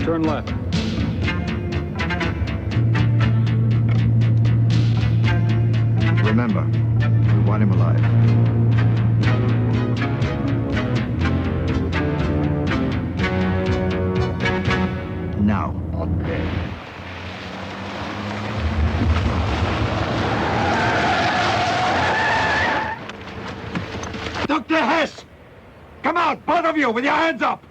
Turn left. Remember, we want him alive. Now. Okay. Dr. Hess! Come out, both of you, with your hands up!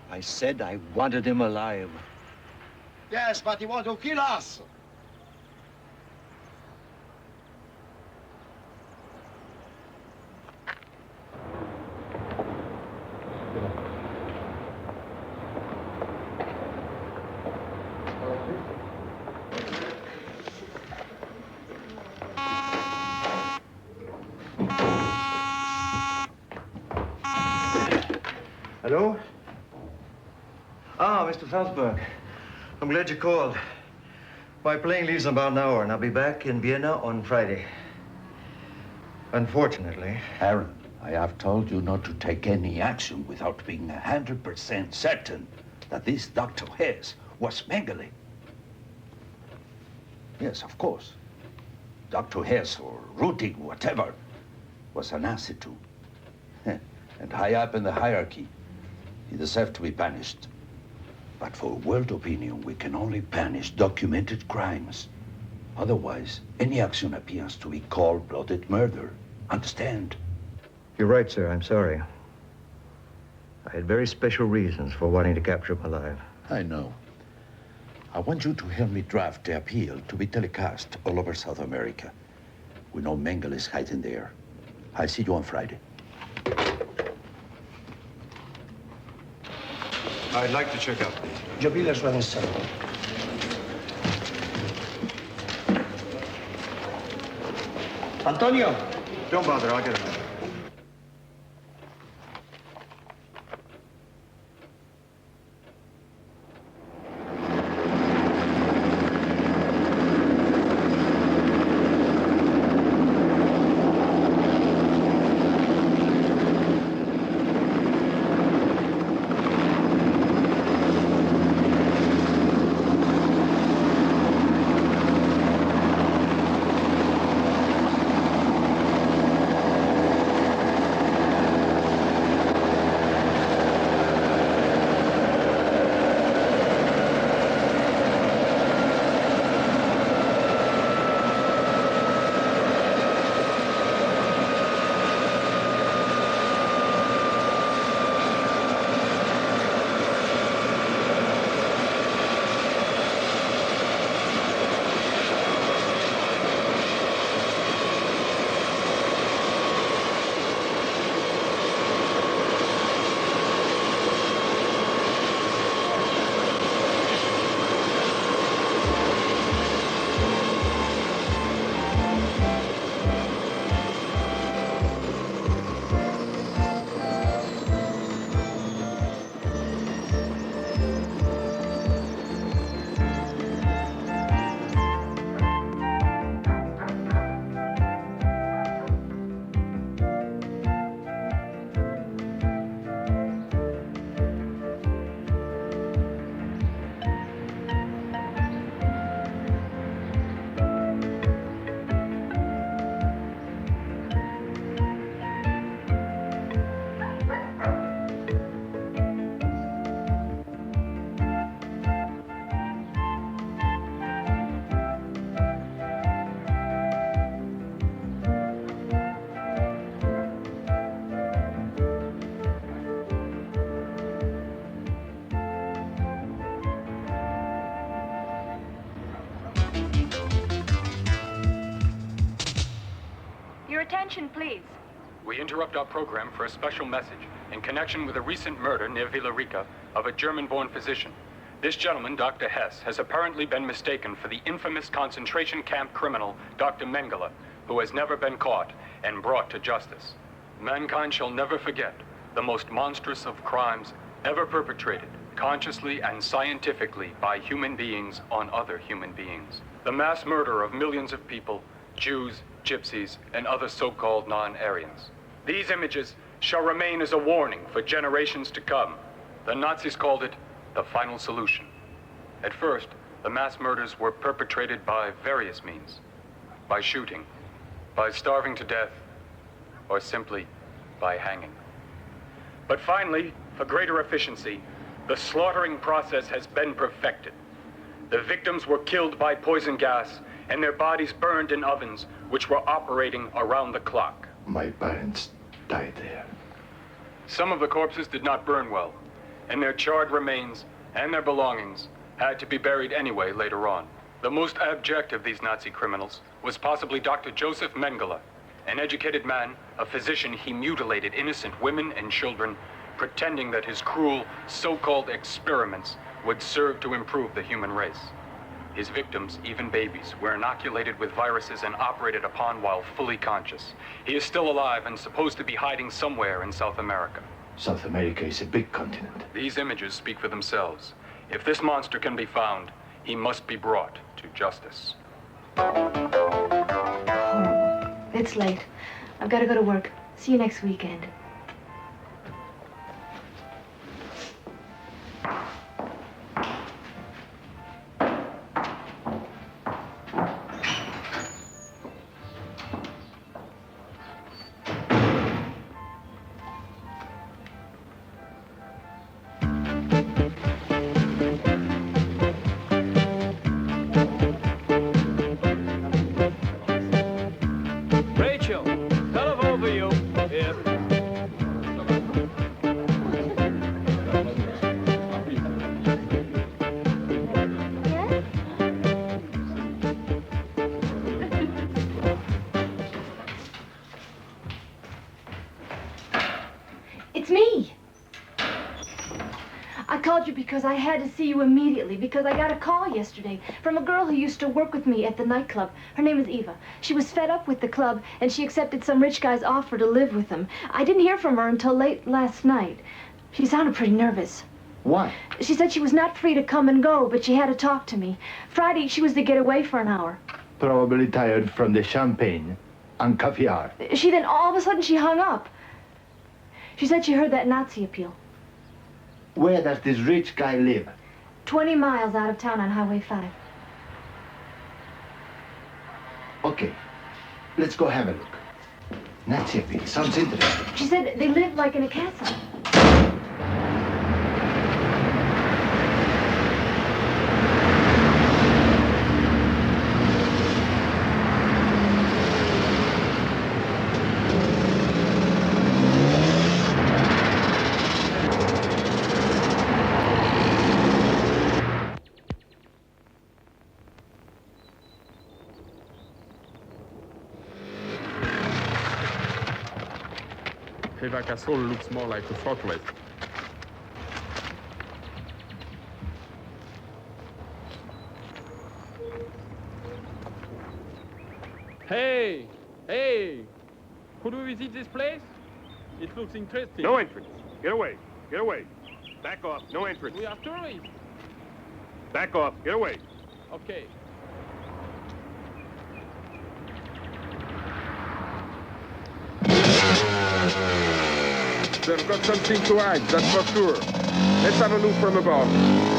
I said I wanted him alive. Yes, but he wants to kill us. Hello? Ah, Mr. Felsberg. I'm glad you called. My plane leaves in about an hour, and I'll be back in Vienna on Friday. Unfortunately. Aaron, I have told you not to take any action without being 100% certain that this Dr. Hess was Mengele. Yes, of course. Dr. Hess or Routing, whatever, was an asset too. And high up in the hierarchy, he deserved to be punished. But for world opinion, we can only punish documented crimes. Otherwise, any action appears to be cold-blooded murder. Understand? You're right, sir. I'm sorry. I had very special reasons for wanting to capture him alive. I know. I want you to help me draft the appeal to be telecast all over South America. We know Mengele is hiding there. I'll see you on Friday. I'd like to check up. Yo vi la sua messa. Antonio! Don't bother, I'll get him. Attention, please. We interrupt our program for a special message in connection with a recent murder near Villarica of a German-born physician. This gentleman, Dr. Hess, has apparently been mistaken for the infamous concentration camp criminal, Dr. Mengele, who has never been caught and brought to justice. Mankind shall never forget the most monstrous of crimes ever perpetrated, consciously and scientifically, by human beings on other human beings. The mass murder of millions of people, Jews, Gypsies, and other so-called non-Aryans. These images shall remain as a warning for generations to come. The Nazis called it the final solution. At first, the mass murders were perpetrated by various means. By shooting, by starving to death, or simply by hanging. But finally, for greater efficiency, the slaughtering process has been perfected. The victims were killed by poison gas, and their bodies burned in ovens which were operating around the clock. My parents died there. Some of the corpses did not burn well, and their charred remains and their belongings had to be buried anyway later on. The most abject of these Nazi criminals was possibly Dr. Joseph Mengele, an educated man, a physician. He mutilated innocent women and children, pretending that his cruel, so-called experiments would serve to improve the human race. His victims, even babies, were inoculated with viruses and operated upon while fully conscious. He is still alive and supposed to be hiding somewhere in South America. South America is a big continent. These images speak for themselves. If this monster can be found, he must be brought to justice. Horrible. It's late. I've got to go to work. See you next weekend. It's me. I called you because I had to see you immediately, because I got a call yesterday from a girl who used to work with me at the nightclub. Her name is Eva. She was fed up with the club, and she accepted some rich guy's offer to live with him. I didn't hear from her until late last night. She sounded pretty nervous. Why? She said she was not free to come and go, but she had to talk to me. Friday, she was to get away for an hour. Probably tired from the champagne and caviar. She then, all of a sudden, she hung up. She said she heard that Nazi appeal. Where does this rich guy live? 20 miles out of town on Highway 5. Okay, let's go have a look. Nazi appeal sounds interesting. She said they live like in a castle. Castle looks more like a fortress. Hey! Hey! Could we visit this place? It looks interesting. No entrance. Get away. Get away. Back off. No entrance. We are tourists. Back off. Get away. Okay. They've got something to hide, that's for sure. Let's have a look from above.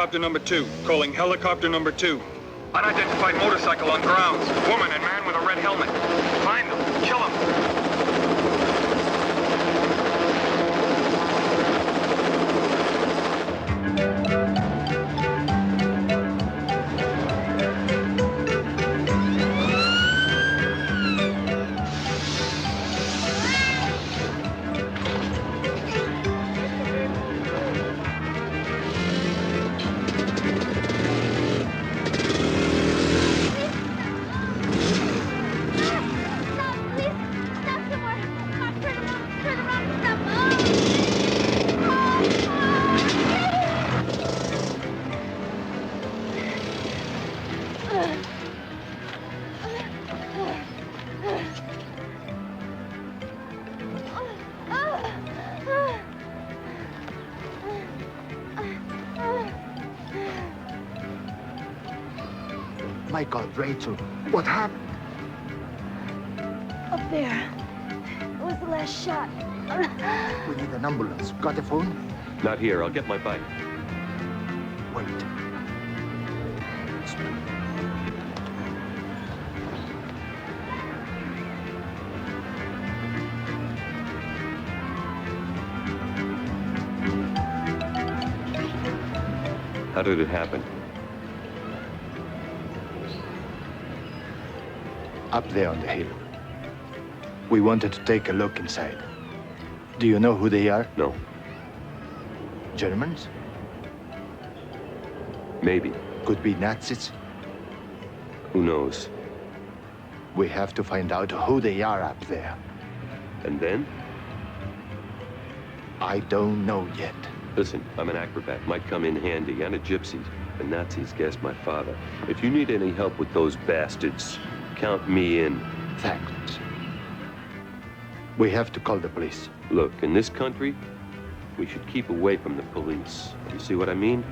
helicopter number 2. Calling helicopter number 2. Unidentified motorcycle on grounds. Woman and man with a red helmet. Find them. Kill them. My God, Rachel, what happened? Up there. It was the last shot. We need an ambulance. Got a phone? Not here. I'll get my bike. Wait. How did it happen? Up there on the hill. We wanted to take a look inside. Do you know who they are? No. Germans? Maybe. Could be Nazis. Who knows? We have to find out who they are up there. And then? I don't know yet. Listen, I'm an acrobat. Might come in handy. And a gypsy. The Nazis gassed my father. If you need any help with those bastards, count me in. Thanks. We have to call the police. Look, in this country, we should keep away from the police. You see what I mean?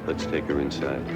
Let's take her inside.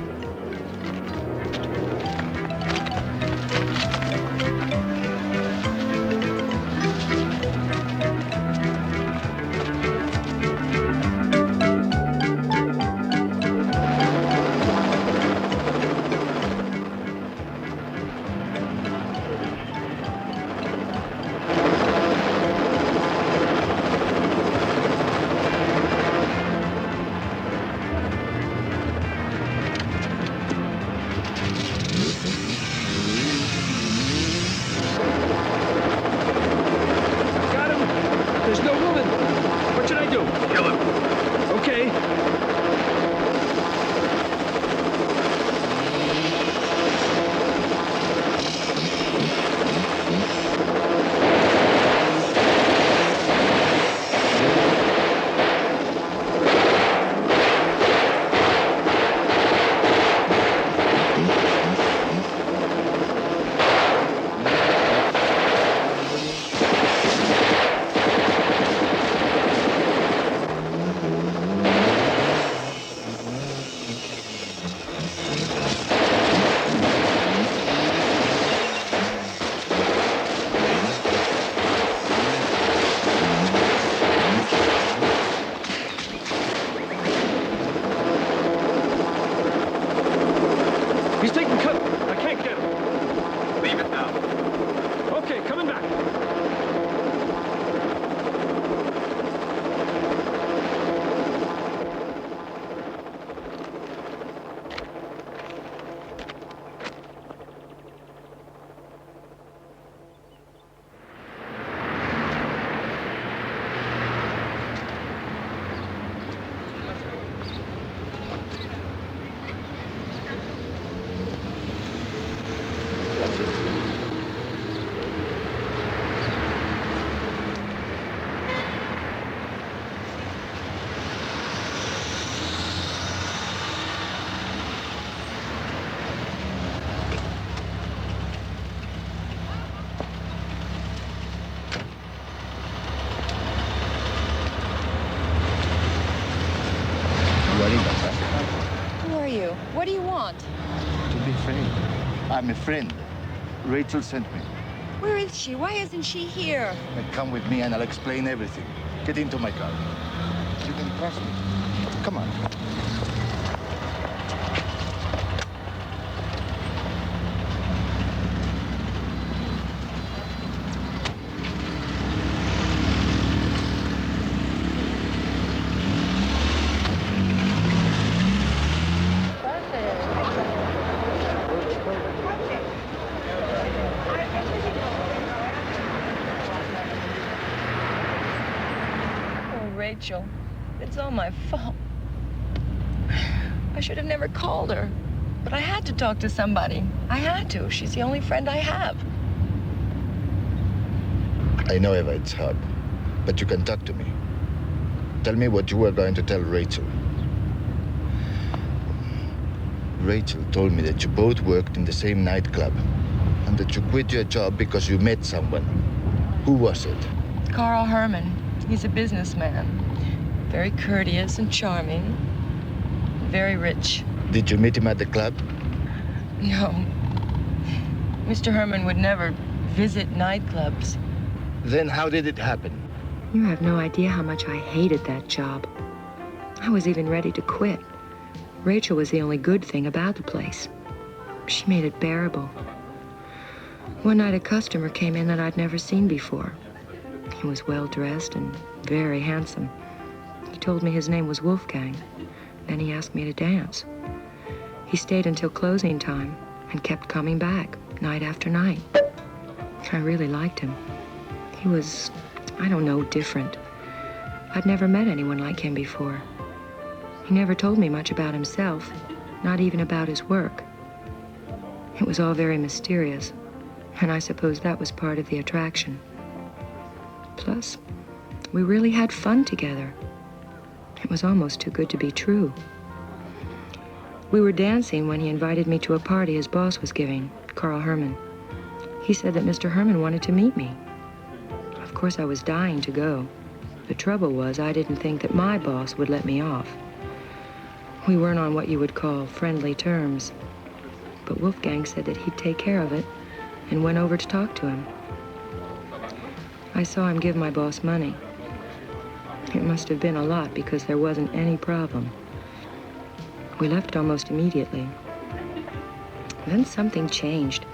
What do you want? To be friend. I'm a friend. Rachel sent me. Where is she? Why isn't she here? Come with me and I'll explain everything. Get into my car. You can trust me. Come on. Rachel. It's all my fault. I should have never called her. But I had to talk to somebody. I had to. She's the only friend I have. I know, Eva, it's hard. But you can talk to me. Tell me what you were going to tell Rachel. Rachel told me that you both worked in the same nightclub and that you quit your job because you met someone. Who was it? Carl Herman. He's a businessman. Very courteous and charming. Very rich. Did you meet him at the club? No. Mr. Herman would never visit nightclubs. Then how did it happen? You have no idea how much I hated that job. I was even ready to quit. Rachel was the only good thing about the place. She made it bearable. One night a customer came in that I'd never seen before. He was well-dressed and very handsome. He told me his name was Wolfgang. Then he asked me to dance. He stayed until closing time and kept coming back night after night. I really liked him. He was, I don't know, different. I'd never met anyone like him before. He never told me much about himself, not even about his work. It was all very mysterious, and I suppose that was part of the attraction. Plus, we really had fun together. It was almost too good to be true. We were dancing when he invited me to a party his boss was giving, Carl Herman. He said that Mr. Herman wanted to meet me. Of course, I was dying to go. The trouble was, I didn't think that my boss would let me off. We weren't on what you would call friendly terms. But Wolfgang said that he'd take care of it and went over to talk to him. I saw him give my boss money. It must have been a lot because there wasn't any problem. We left almost immediately. Then something changed.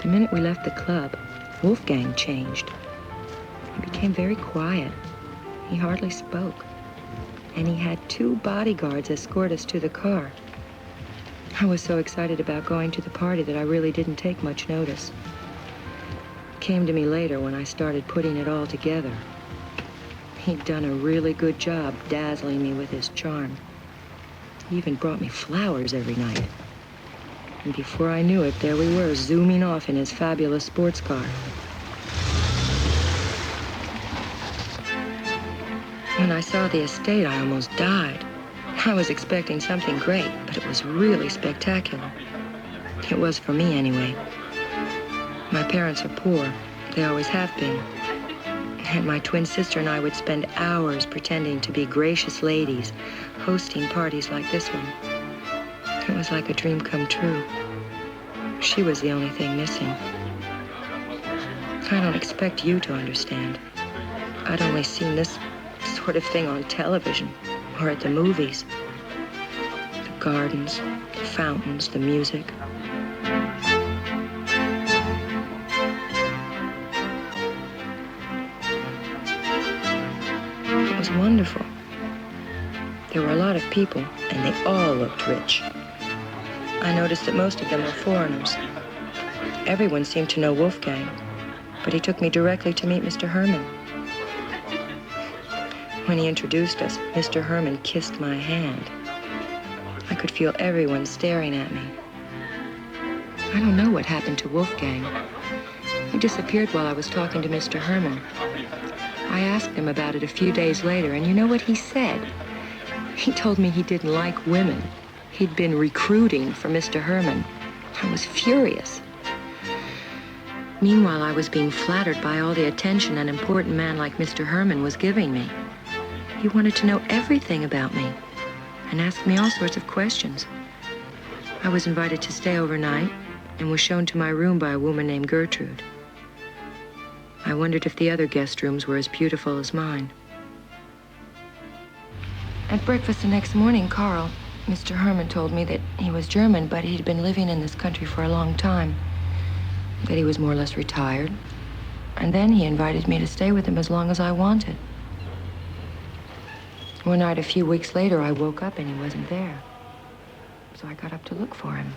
The minute we left the club, Wolfgang changed. He became very quiet. He hardly spoke. And he had 2 bodyguards escort us to the car. I was so excited about going to the party that I really didn't take much notice. It came to me later when I started putting it all together. He'd done a really good job dazzling me with his charm. He even brought me flowers every night. And before I knew it, there we were, zooming off in his fabulous sports car. When I saw the estate, I almost died. I was expecting something great, but it was really spectacular. It was for me, anyway. My parents are poor. They always have been. And my twin sister and I would spend hours pretending to be gracious ladies, hosting parties like this one. It was like a dream come true. She was the only thing missing. I don't expect you to understand. I'd only seen this sort of thing on television or at the movies. The gardens, the fountains, the music. It was wonderful. There were a lot of people, and they all looked rich. I noticed that most of them were foreigners. Everyone seemed to know Wolfgang, but he took me directly to meet Mr. Herman. When he introduced us, Mr. Herman kissed my hand. I could feel everyone staring at me. I don't know what happened to Wolfgang. He disappeared while I was talking to Mr. Herman. I asked him about it a few days later, and you know what he said? He told me he didn't like women. He'd been recruiting for Mr. Herman. I was furious. Meanwhile, I was being flattered by all the attention an important man like Mr. Herman was giving me. He wanted to know everything about me and asked me all sorts of questions. I was invited to stay overnight and was shown to my room by a woman named Gertrude. I wondered if the other guest rooms were as beautiful as mine. At breakfast the next morning, Carl, Mr. Herman, told me that he was German, but he'd been living in this country for a long time, that he was more or less retired, and then he invited me to stay with him as long as I wanted. One night, a few weeks later, I woke up and he wasn't there, so I got up to look for him.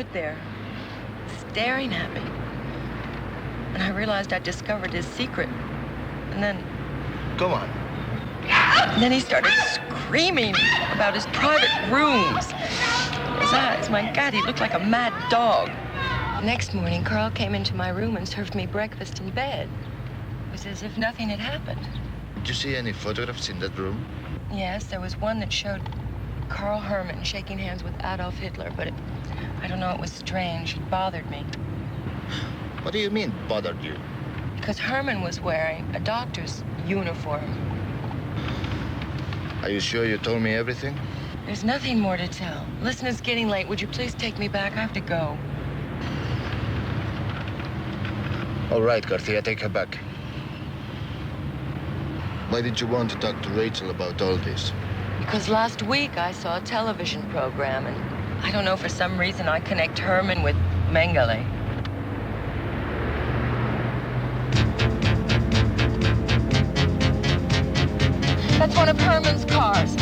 stood there, staring at me. And I realized I'd discovered his secret. And then... Go on. And then he started screaming about his private rooms. His eyes, my God, he looked like a mad dog. Next morning, Carl came into my room and served me breakfast in bed. It was as if nothing had happened. Did you see any photographs in that room? Yes, there was one that showed Carl Herman shaking hands with Adolf Hitler, but I don't know, it was strange. It bothered me. What do you mean, bothered you? Because Herman was wearing a doctor's uniform. Are you sure you told me everything? There's nothing more to tell. Listen, it's getting late. Would you please take me back? I have to go. All right, Garcia, take her back. Why did you want to talk to Rachel about all this? Because last week I saw a television program, and I don't know, for some reason I connect Herman with Mengele. That's one of Herman's cars.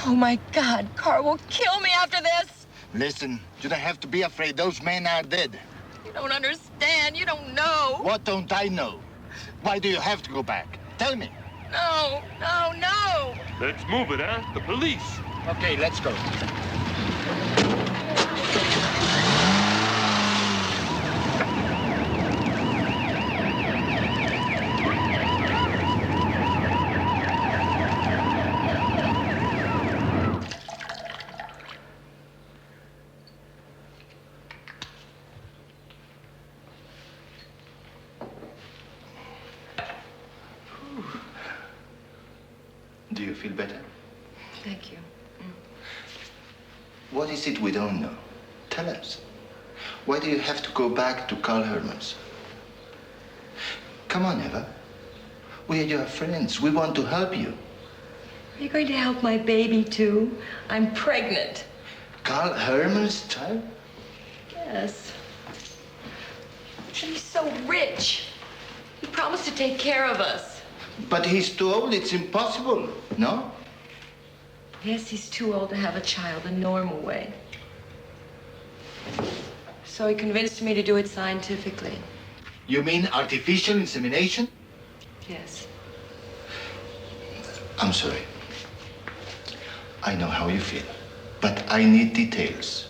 Oh, my God, Carl will kill me after this. Listen, you don't have to be afraid. Those men are dead. You don't understand. You don't know. What don't I know? Why do you have to go back? Tell me. No, no, no. Let's move it, huh? The police. Okay, let's go. Do you feel better? Thank you. What is it we don't know? Tell us. Why do you have to go back to Carl Herman's? Come on, Eva. We are your friends. We want to help you. Are you going to help my baby, too? I'm pregnant. Carl Herman's child? Yes. And he's so rich. He promised to take care of us. But he's too old. It's impossible, no? Yes, he's too old to have a child the normal way. So he convinced me to do it scientifically. You mean artificial insemination? Yes. I'm sorry. I know how you feel, but I need details.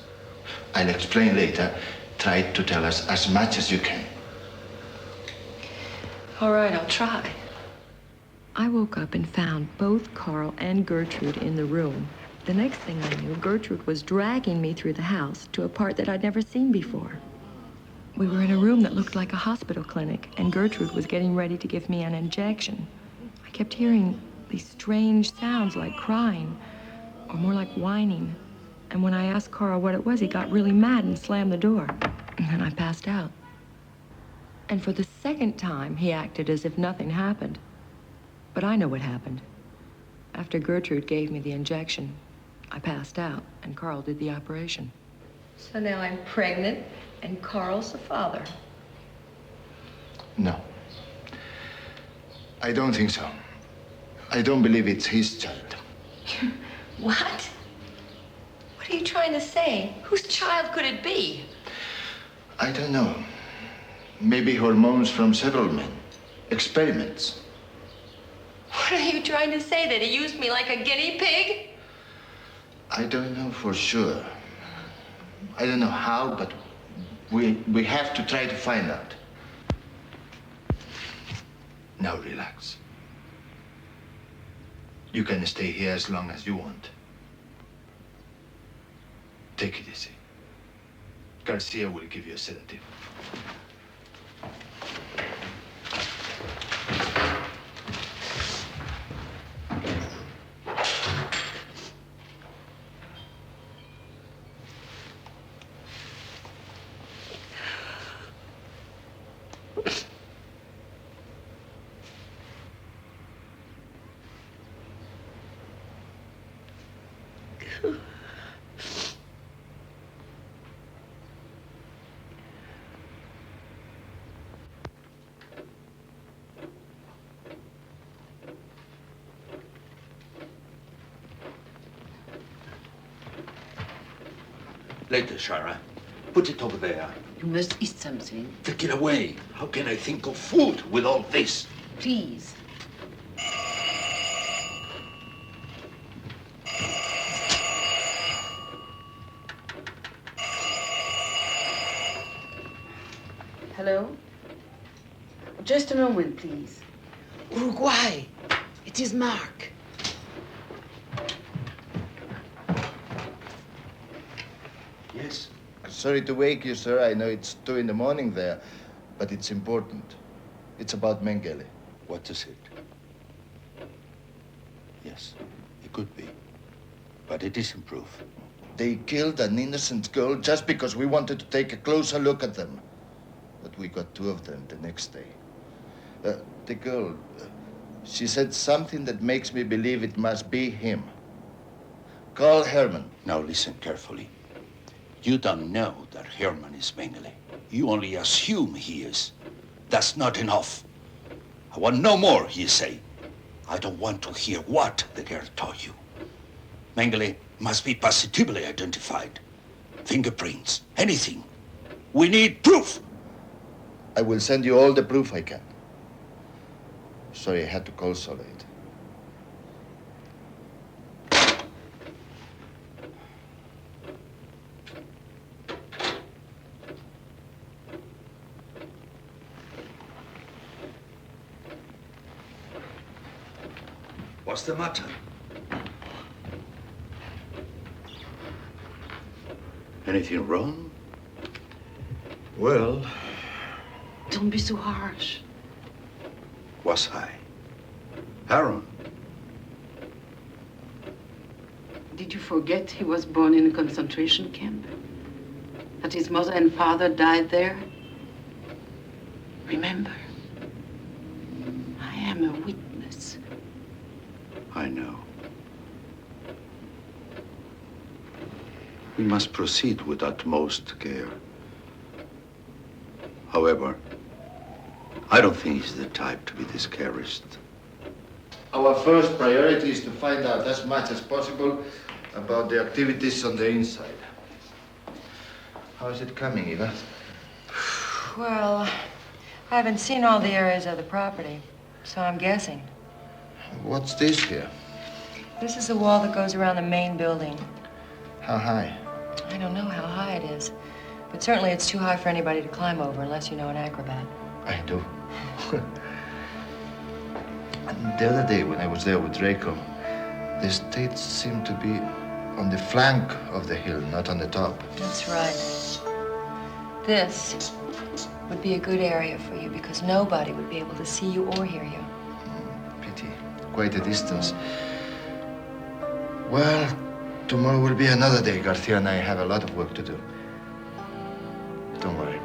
I'll explain later. Try to tell us as much as you can. All right, I'll try. I woke up and found both Carl and Gertrude in the room. The next thing I knew, Gertrude was dragging me through the house to a part that I'd never seen before. We were in a room that looked like a hospital clinic, and Gertrude was getting ready to give me an injection. I kept hearing these strange sounds like crying, or more like whining. And when I asked Carl what it was, he got really mad and slammed the door. And then I passed out. And for the second time, he acted as if nothing happened. But I know what happened. After Gertrude gave me the injection, I passed out, and Carl did the operation. So now I'm pregnant, and Carl's the father. No. I don't think so. I don't believe it's his child. What? What are you trying to say? Whose child could it be? I don't know. Maybe hormones from several men. Experiments. What are you trying to say? That he used me like a guinea pig? I don't know for sure. I don't know how, but we have to try to find out. Now relax. You can stay here as long as you want. Take it easy. Garcia will give you a sedative. Later, Shara. Put it over there. You must eat something. Take it away. How can I think of food with all this? Please. Hello? Just a moment, please. Uruguay. It is Mark. Yes. Sorry to wake you, sir. I know it's 2 in the morning there, but it's important. It's about Mengele. What is it? Yes, it could be. But it isn't proof. They killed an innocent girl just because we wanted to take a closer look at them. But we got 2 of them the next day. The girl, she said something that makes me believe it must be him. Call Herman. Now listen carefully. You don't know that Herman is Mengele. You only assume he is. That's not enough. I want no more, you say. I don't want to hear what the girl told you. Mengele must be positively identified. Fingerprints, anything. We need proof. I will send you all the proof I can. Sorry I had to call so late. What's the matter? Anything wrong? Well... Don't be so harsh. Was I? Aaron? Did you forget he was born in a concentration camp? That his mother and father died there? Remember, I am a witness. I know. We must proceed with utmost care. However, I don't think he's the type to be discouraged. Our first priority is to find out as much as possible about the activities on the inside. How is it coming, Eva? Well, I haven't seen all the areas of the property, so I'm guessing. What's this here? This is the wall that goes around the main building. How high? I don't know how high it is, but certainly it's too high for anybody to climb over unless you know an acrobat. I do. And the other day when I was there with Draco, the estate seemed to be on the flank of the hill, not on the top. That's right. This would be a good area for you because nobody would be able to see you or hear you. Pity. Quite a distance. Well, tomorrow will be another day. Garcia and I have a lot of work to do. Don't worry.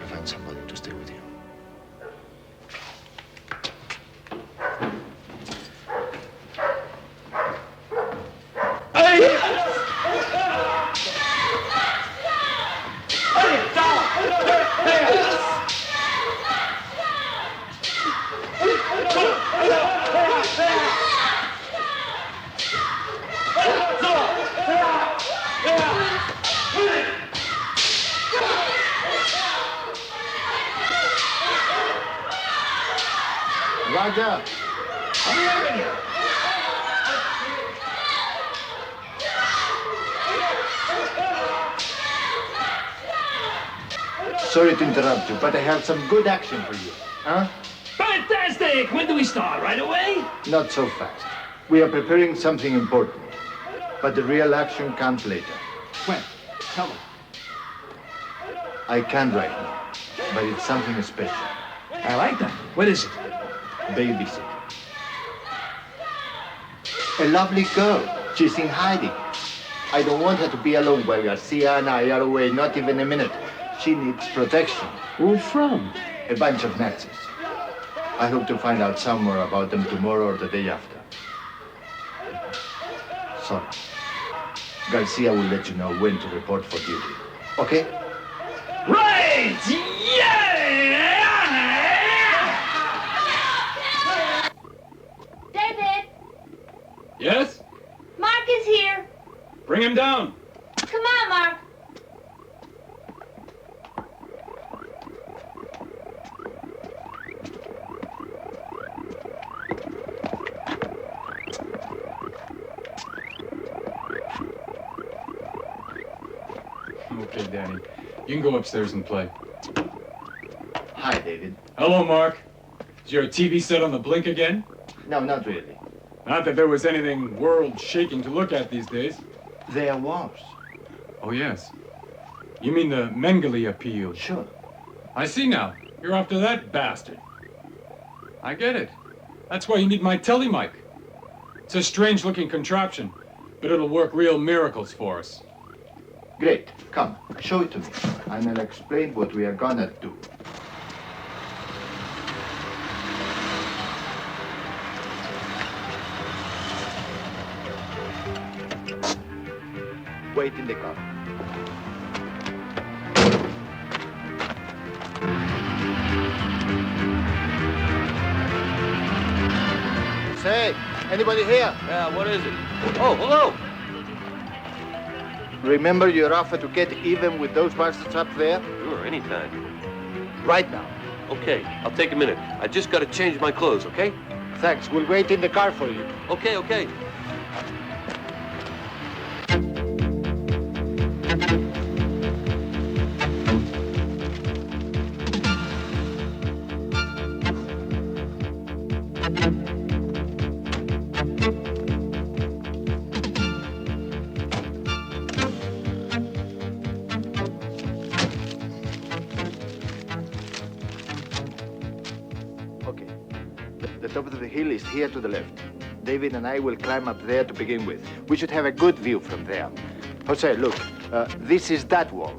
I'll find somebody to stay with you. Roger. Hurry up in here. Sorry to interrupt you, but I have some good action for you. Huh? Fantastic! When do we start? Right away? Not so fast. We are preparing something important. But the real action comes later. When? Tell me. I can't right now, but it's something special. I like that. What is it? Babysit. A lovely girl. She's in hiding. I don't want her to be alone while Garcia and I are away, not even a minute. She needs protection. Who from? A bunch of Nazis. I hope to find out some more about them tomorrow or the day after. Sorry. Garcia will let you know when to report for duty. Okay? Right! Yeah! David! Yes? Mark is here. Bring him down. Come on, Mark. Okay, Danny. You can go upstairs and play. Hi, David. Hello, Mark. Is your TV set on the blink again? No, not really. Not that there was anything world-shaking to look at these days. There was. Oh, yes. You mean the Mengele appeal? Sure. I see now. You're after that bastard. I get it. That's why you need my telemic. It's a strange-looking contraption, but it'll work real miracles for us. Great. Come, show it to me, and I'll explain what we are gonna do. Wait in the car. Say, anybody here? Yeah, what is it? Oh, hello! Remember your offer to get even with those bastards up there? Sure, anytime. Right now. Okay, I'll take a minute. I just gotta change my clothes, okay? Thanks. We'll wait in the car for you. Okay, okay. Okay. The top of the hill is here to the left. David and I will climb up there to begin with. We should have a good view from there. Jose, look. This is that wall.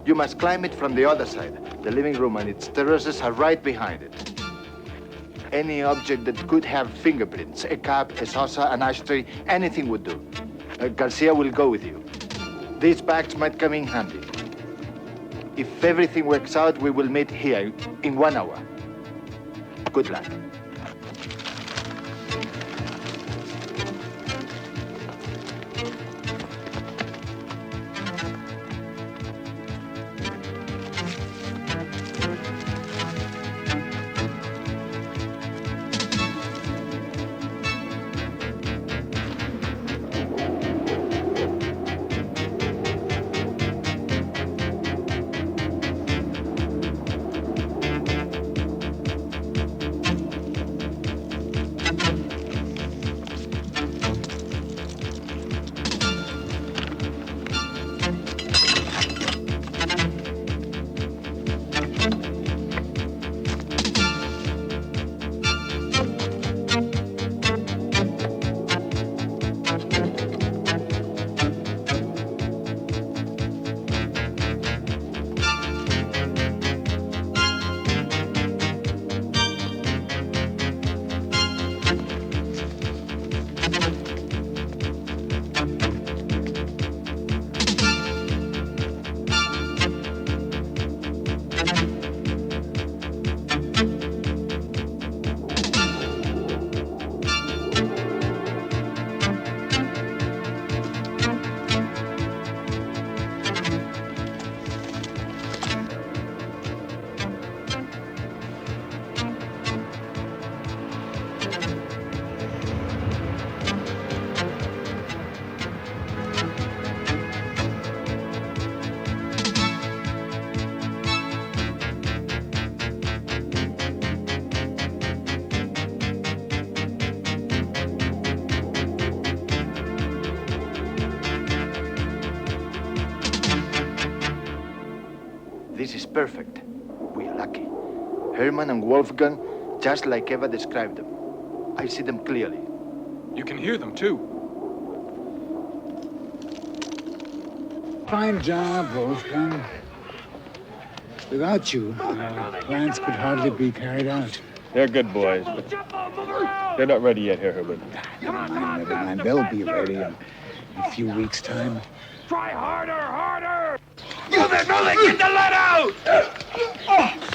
You must climb it from the other side. The living room and its terraces are right behind it. Any object that could have fingerprints, a cup, a saucer, an ashtray, anything would do. Garcia will go with you. These bags might come in handy. If everything works out, we will meet here in 1 hour. Good luck. This is perfect. We are lucky. Herman and Wolfgang, just like Eva described them. I see them clearly. You can hear them, too. Fine job, Wolfgang. Without you, our plans could hardly be carried out. They're good boys, but they're not ready yet, Herr Herman. Never mind. They'll be ready in a few weeks' time. Try harder, harder! Move it, get the lead out!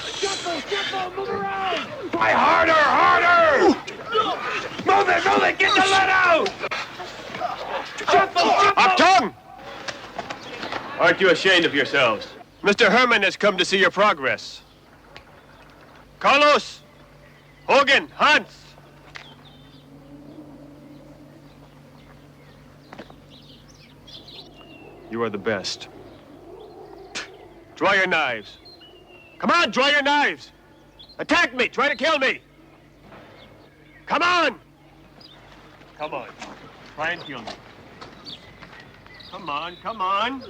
Shuffle, move around! Try harder, harder! Move it, get the lead out! Shuffle! Up tongue! Aren't you ashamed of yourselves? Mr. Herman has come to see your progress. Carlos! Hogan! Hans! You are the best. Draw your knives. Come on, draw your knives! Attack me! Try to kill me! Come on! Come on. Try and kill me. Come on, come on!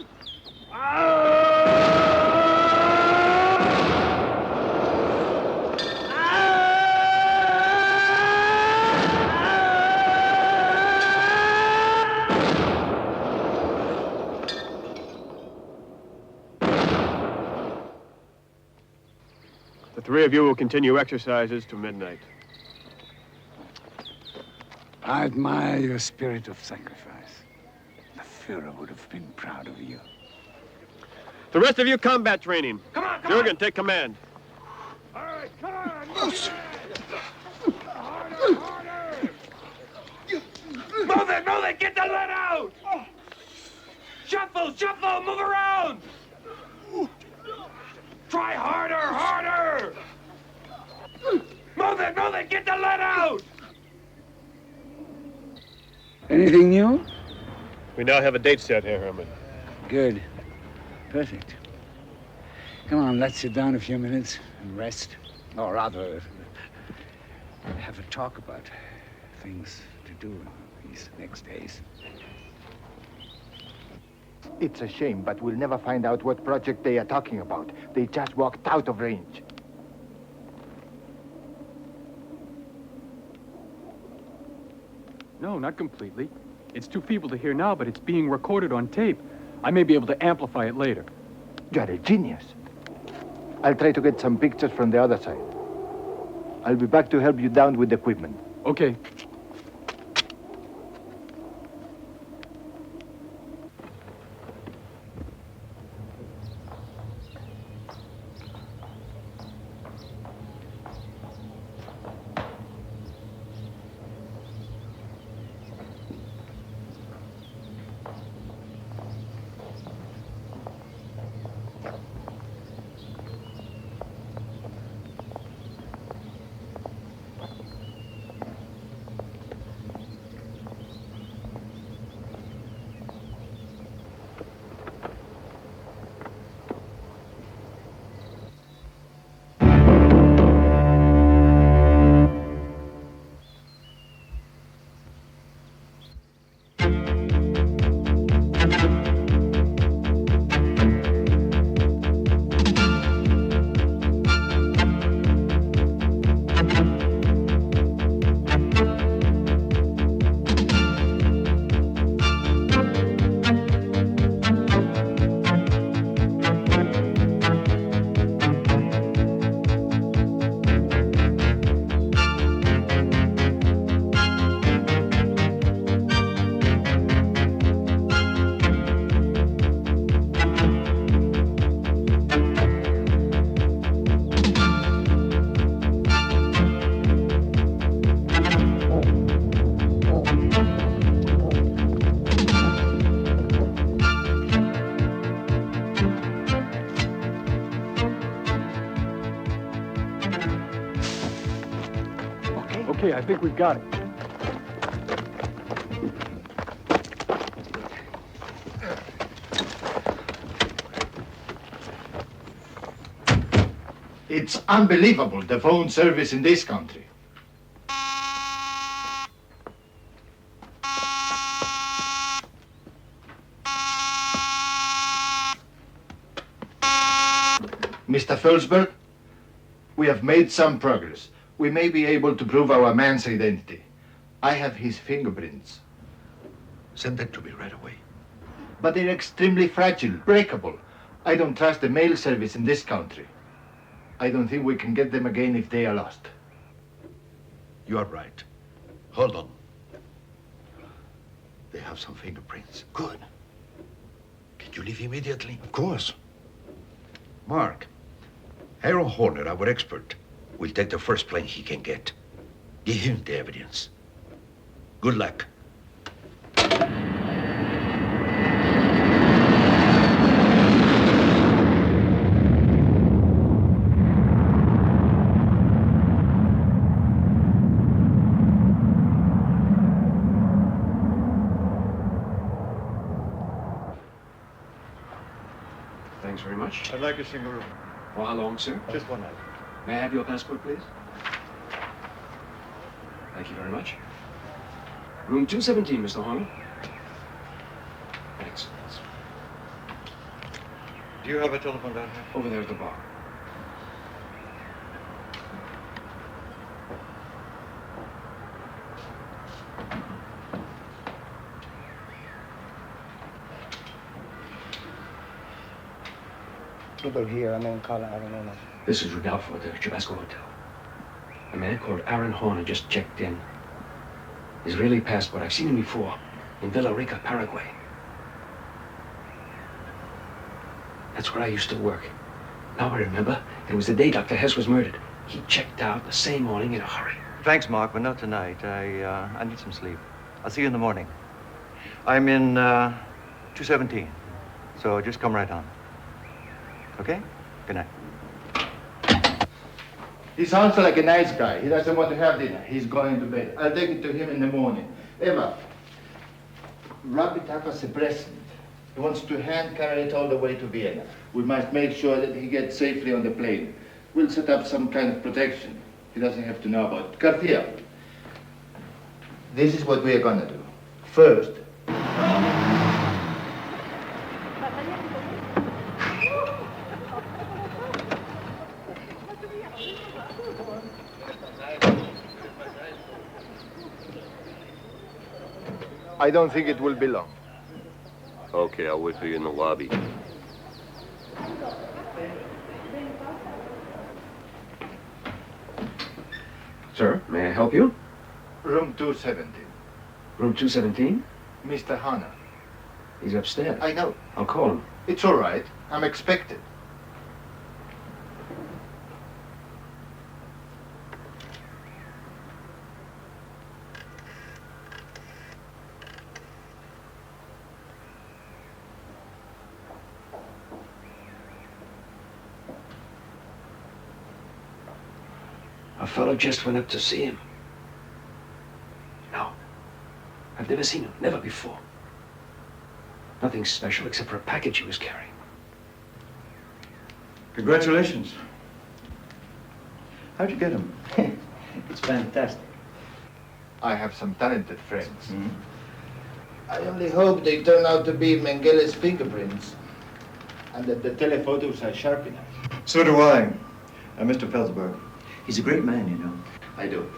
The three of you will continue exercises to midnight. I admire your spirit of sacrifice. The Führer would have been proud of you. The rest of you, combat training. Come on! Jurgen, take command. All right, come on! Harder! Move it! Get the lead out! Shuffle, move around! Try harder! Move it! Get the lead out! Anything new? We now have a date set, Herr Herman. Good. Perfect. Come on, let's sit down a few minutes and rest. Or rather, have a talk about things to do these next days. It's a shame, but we'll never find out what project they are talking about. They just walked out of range. No, not completely. It's too feeble to hear now, but it's being recorded on tape. I may be able to amplify it later. You're a genius. I'll try to get some pictures from the other side. I'll be back to help you down with the equipment. Okay. Okay, I think we've got it. It's unbelievable, the phone service in this country. Mr. Felsberg, we have made some progress. We may be able to prove our man's identity. I have his fingerprints. Send them to me right away. But they're extremely fragile, breakable. I don't trust the mail service in this country. I don't think we can get them again if they are lost. You are right. Hold on. They have some fingerprints. Good. Can you leave immediately? Of course. Mark, Aaron Horner, our expert, will take the first plane he can get. Give him the evidence. Good luck. Thanks very much. I'd like a single room. For how long, sir? Just one night. May I have your passport, please? Thank you very much. Room 217, Mr. Horner. Thanks. Do you have a telephone down here? Over there at the bar. People here, I mean, call it, I don't know. This is Rodolfo at the Chabasco Hotel. A man called Aaron Horner just checked in. Israeli passport. I've seen him before. In Villa Rica, Paraguay. That's where I used to work. Now I remember. It was the day Dr. Hess was murdered. He checked out the same morning in a hurry. Thanks, Mark, but not tonight. I need some sleep. I'll see you in the morning. I'm in 217, so just come right on. Okay? Good night. He sounds like a nice guy. He doesn't want to have dinner. He's going to bed. I'll take it to him in the morning. Eva, wrap it up as a present. He wants to hand carry it all the way to Vienna. We must make sure that he gets safely on the plane. We'll set up some kind of protection. He doesn't have to know about it. Garcia, this is what we are going to do. First, I don't think it will be long. Okay, I'll wait for you in the lobby. Sir, may I help you? Room 217. Room 217? Mr. Hanna. He's upstairs. I know. I'll call him. It's all right. I'm expected. A fellow just went up to see him. No. I've never seen him. Never before. Nothing special except for a package he was carrying. Congratulations. How'd you get him? It's fantastic. I have some talented friends. Mm-hmm. I only hope they turn out to be Mengeles' fingerprints and that the telephotos are sharp enough. So do I. Mr. Felsberg. He's a great man, you know. I do.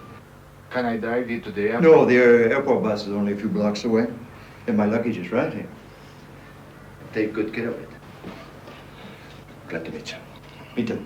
Can I drive you to the airport? No, the airport bus is only a few blocks away. And my luggage is right here. Take good care of it. Glad to meet you. Me too.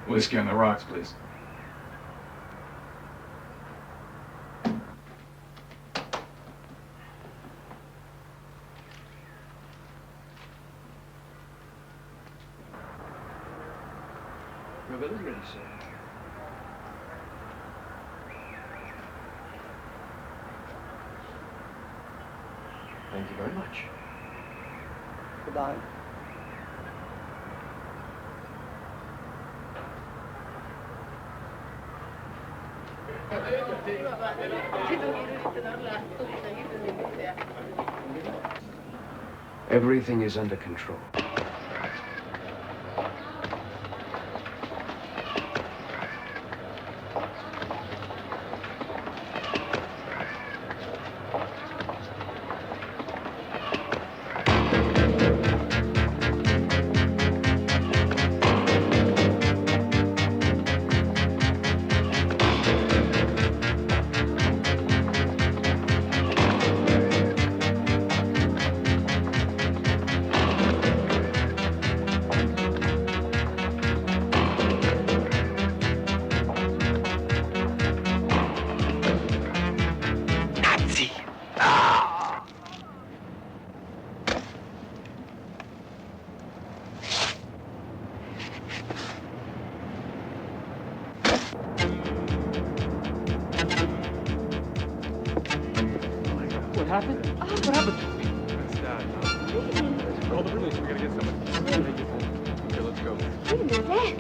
Whiskey on the rocks, please. Your bill is ready, sir. Thank you very much. gedaan. Everything is under control. What happened? What happened? Call the police. We gotta get somebody. Okay, let's go. Wait a minute, Dad.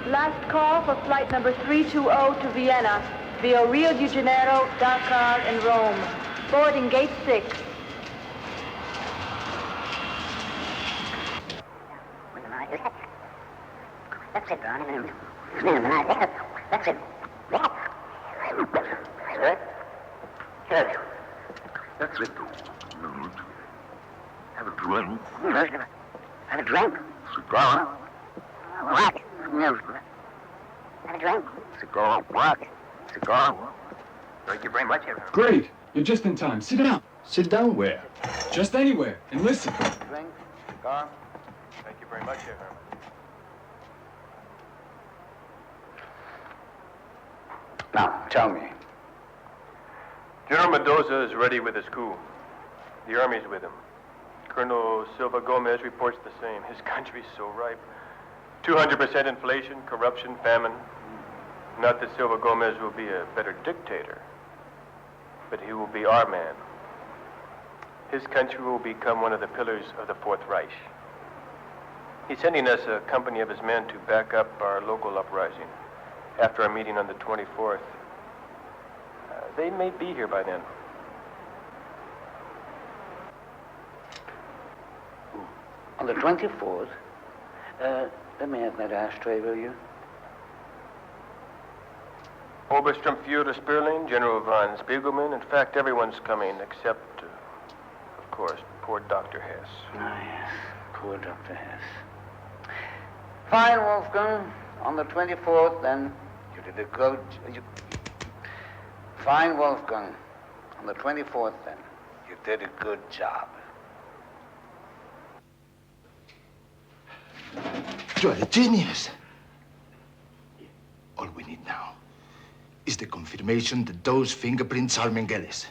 Last call for flight number 320 to Vienna via Rio de Janeiro, Dakar, and Rome. Boarding gate 6. That's it, Ron. That's it. That's it. Have a drink. Have a drink. Cigar. What? Have a drink. Cigar. What? Cigar. Thank you very much, everyone. Great. You're just in time. Sit down. Sit down where? Just anywhere. And listen. Drink. Cigar. Thank you very much, everyone. Now, tell me. General Mendoza is ready with his coup. The army's with him. Colonel Silva Gomez reports the same. His country's so ripe. 200% inflation, corruption, famine. Not that Silva Gomez will be a better dictator, but he will be our man. His country will become one of the pillars of the Fourth Reich. He's sending us a company of his men to back up our local uprising. After our meeting on the 24th, they may be here by then. On the 24th, let me have that ashtray, will you? Obersturmführer Sperling, General von Spiegelman. In fact, everyone's coming except, of course, poor Dr. Hess. Ah, yes, poor Dr. Hess. Fine, Wolfgang. On the 24th, then, you did a good... Fine, Wolfgang. On the 24th, then, you did a good job. You're a genius. All we need now is the confirmation that those fingerprints are Mengeles.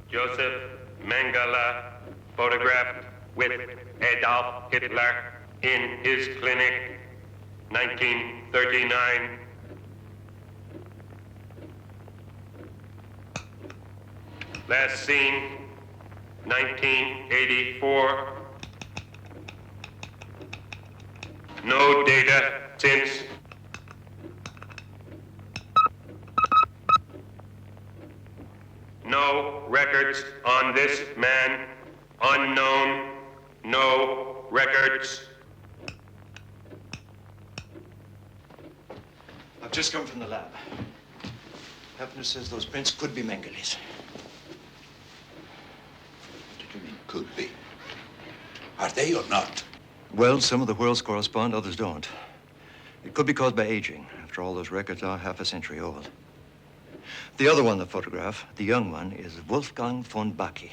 Joseph Mengele photographed with Adolf Hitler in his clinic, 1939. Last seen, 1984. No data since. No records on this man. Unknown. No records. I've just come from the lab. Hefner says those prints could be Mengeles. What do you mean, could be? Are they or not? Well, some of the whirls correspond, others don't. It could be caused by aging. After all, those records are half a century old. The other one, the photograph, the young one, is Wolfgang von Bacchi,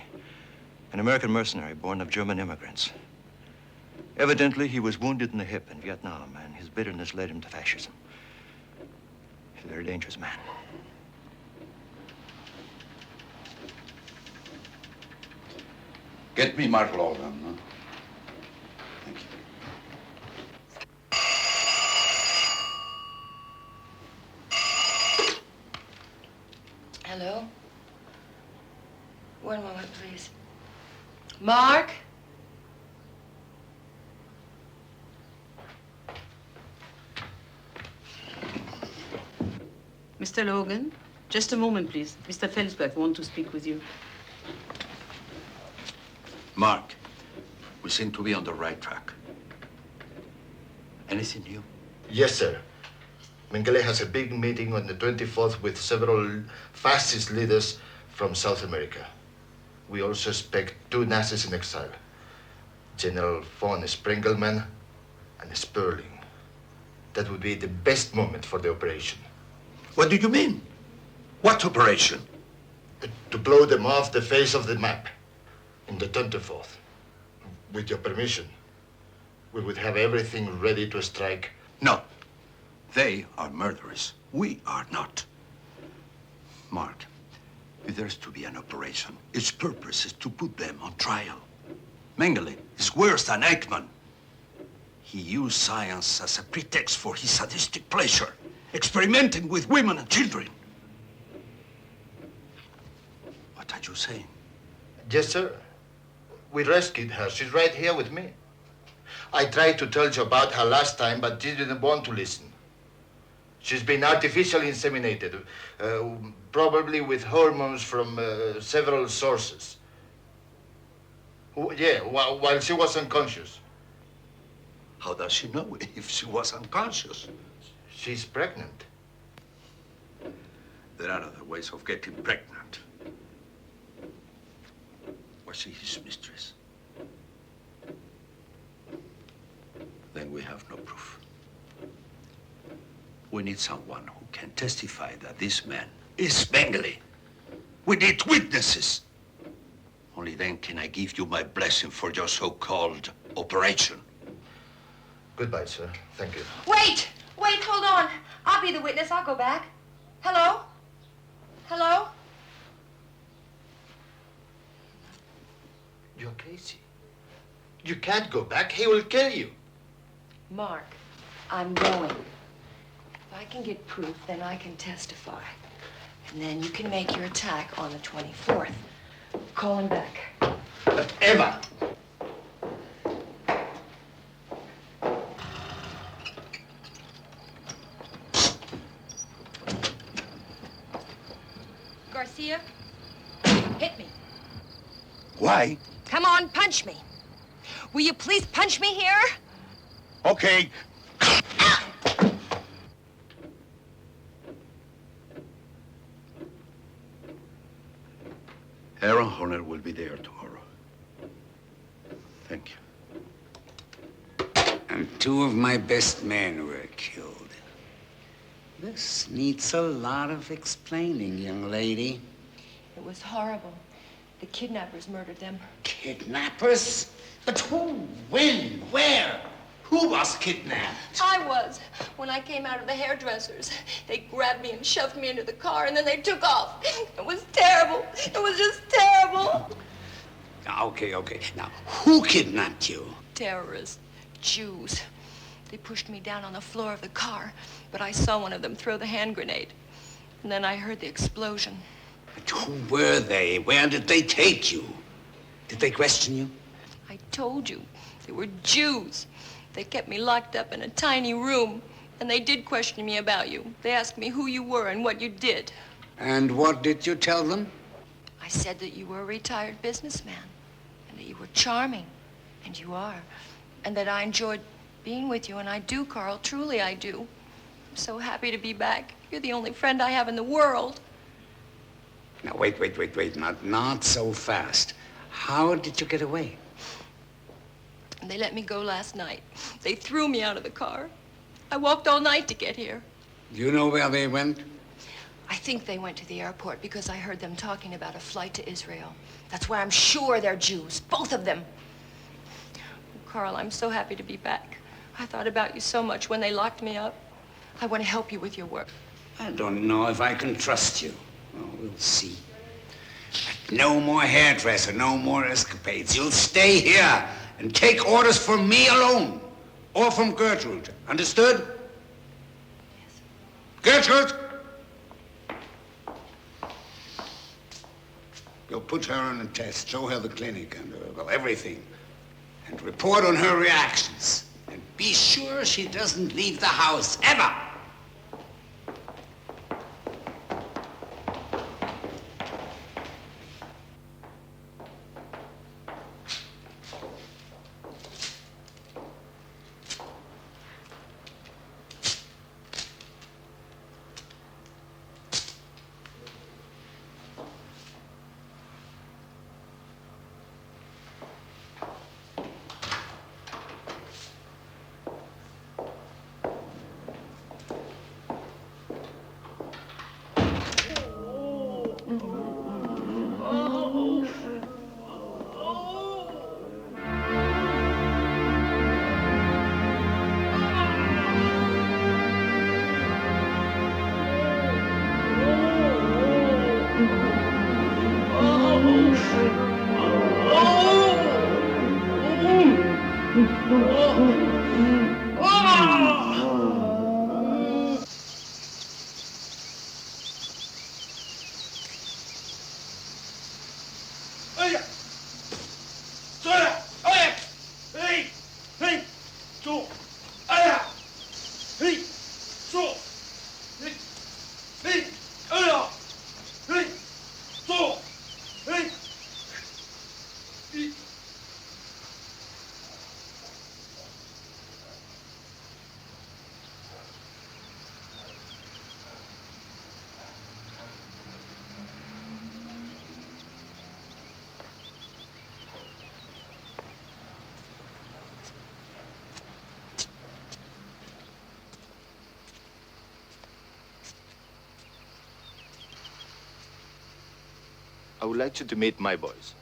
an American mercenary born of German immigrants. Evidently, he was wounded in the hip in Vietnam, and his bitterness led him to fascism. He's a very dangerous man. Get me Mark Logan, huh? Thank you. Hello? One moment, please. Mark? Mr. Logan, just a moment, please. Mr. Felsberg wants to speak with you. Mark, we seem to be on the right track. Anything new? Yes, sir. Mengele has a big meeting on the 24th with several fascist leaders from South America. We also expect 2 Nazis in exile, General von Sprengelmann and Sperling. That would be the best moment for the operation. What do you mean? What operation? To blow them off the face of the map on the 24th. With your permission, we would have everything ready to strike. No. They are murderers. We are not. Mark, if there's to be an operation, its purpose is to put them on trial. Mengele is worse than Eichmann. He used science as a pretext for his sadistic pleasure, experimenting with women and children. What are you saying? Yes, sir. We rescued her. She's right here with me. I tried to tell you about her last time, but she didn't want to listen. She's been artificially inseminated, probably with hormones from several sources. Yeah, while she was unconscious. How does she know if she was unconscious? She's pregnant. There are other ways of getting pregnant. Was she his mistress? Then we have no proof. We need someone who can testify that this man is Mengele. We need witnesses. Only then can I give you my blessing for your so-called operation. Goodbye, sir. Thank you. Wait! Wait, hold on. I'll be the witness. I'll go back. Hello? Hello? You're crazy. You can't go back. He will kill you. Mark, I'm going. If I can get proof, then I can testify. And then you can make your attack on the 24th. Call him back. But Eva! Garcia, hit me. Why? Come on, punch me. Will you please punch me here? Okay. Aaron Horner will be there tomorrow. Thank you. And 2 of my best men were killed. This needs a lot of explaining, young lady. It was horrible. The kidnappers murdered them. Kidnappers? But who? When? Where? Who was kidnapped? I was. When I came out of the hairdressers, they grabbed me and shoved me into the car, and then they took off. It was terrible. It was just terrible. Okay. Now, who kidnapped you? Terrorists. Jews. They pushed me down on the floor of the car, but I saw one of them throw the hand grenade. And then I heard the explosion. But who were they? Where did they take you? Did they question you? I told you. They were Jews. They kept me locked up in a tiny room, and they did question me about you. They asked me who you were and what you did. And what did you tell them? I said that you were a retired businessman, and that you were charming, and you are, and that I enjoyed being with you, and I do, Carl, truly I do. I'm so happy to be back. You're the only friend I have in the world. Now, wait. Not so fast. How did you get away? They let me go last night. They threw me out of the car. I walked all night to get here. Do you know where they went? I think they went to the airport because I heard them talking about a flight to Israel. That's why I'm sure they're Jews, both of them. Carl, I'm so happy to be back. I thought about you so much when they locked me up. I want to help you with your work. I don't know if I can trust you. Well, we'll see. But no more hairdresser, no more escapades. You'll stay here and take orders from me alone, or from Gertrude. Understood? Yes. Gertrude! You'll put her on a test, show her the clinic and well, everything, and report on her reactions. And be sure she doesn't leave the house, ever! I would like you to meet my boys.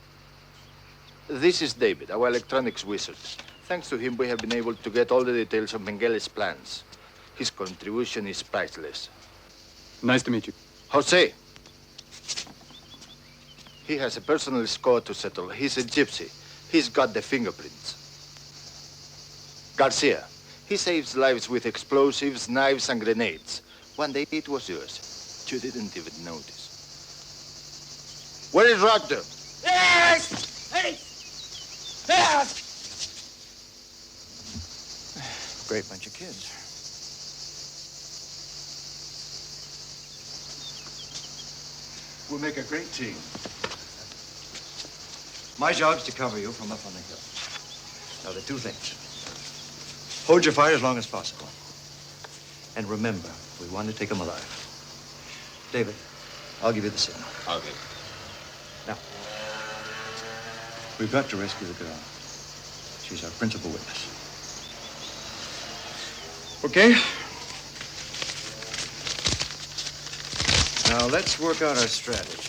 This is David, our electronics wizard. Thanks to him, we have been able to get all the details of Mengeles' plans. His contribution is priceless. Nice to meet you. Jose. He has a personal score to settle. He's a gypsy. He's got the fingerprints. Garcia. He saves lives with explosives, knives, and grenades. One day it was yours. You didn't even notice. Where is Rogder? Yes! Hey! Yes! Great bunch of kids. We'll make a great team. My job's to cover you from up on the hill. Now, there are two things. Hold your fire as long as possible. And remember, we want to take them alive. David, I'll give you the signal. Okay. Now, we've got to rescue the girl. She's our principal witness. Okay? Now, let's work out our strategy.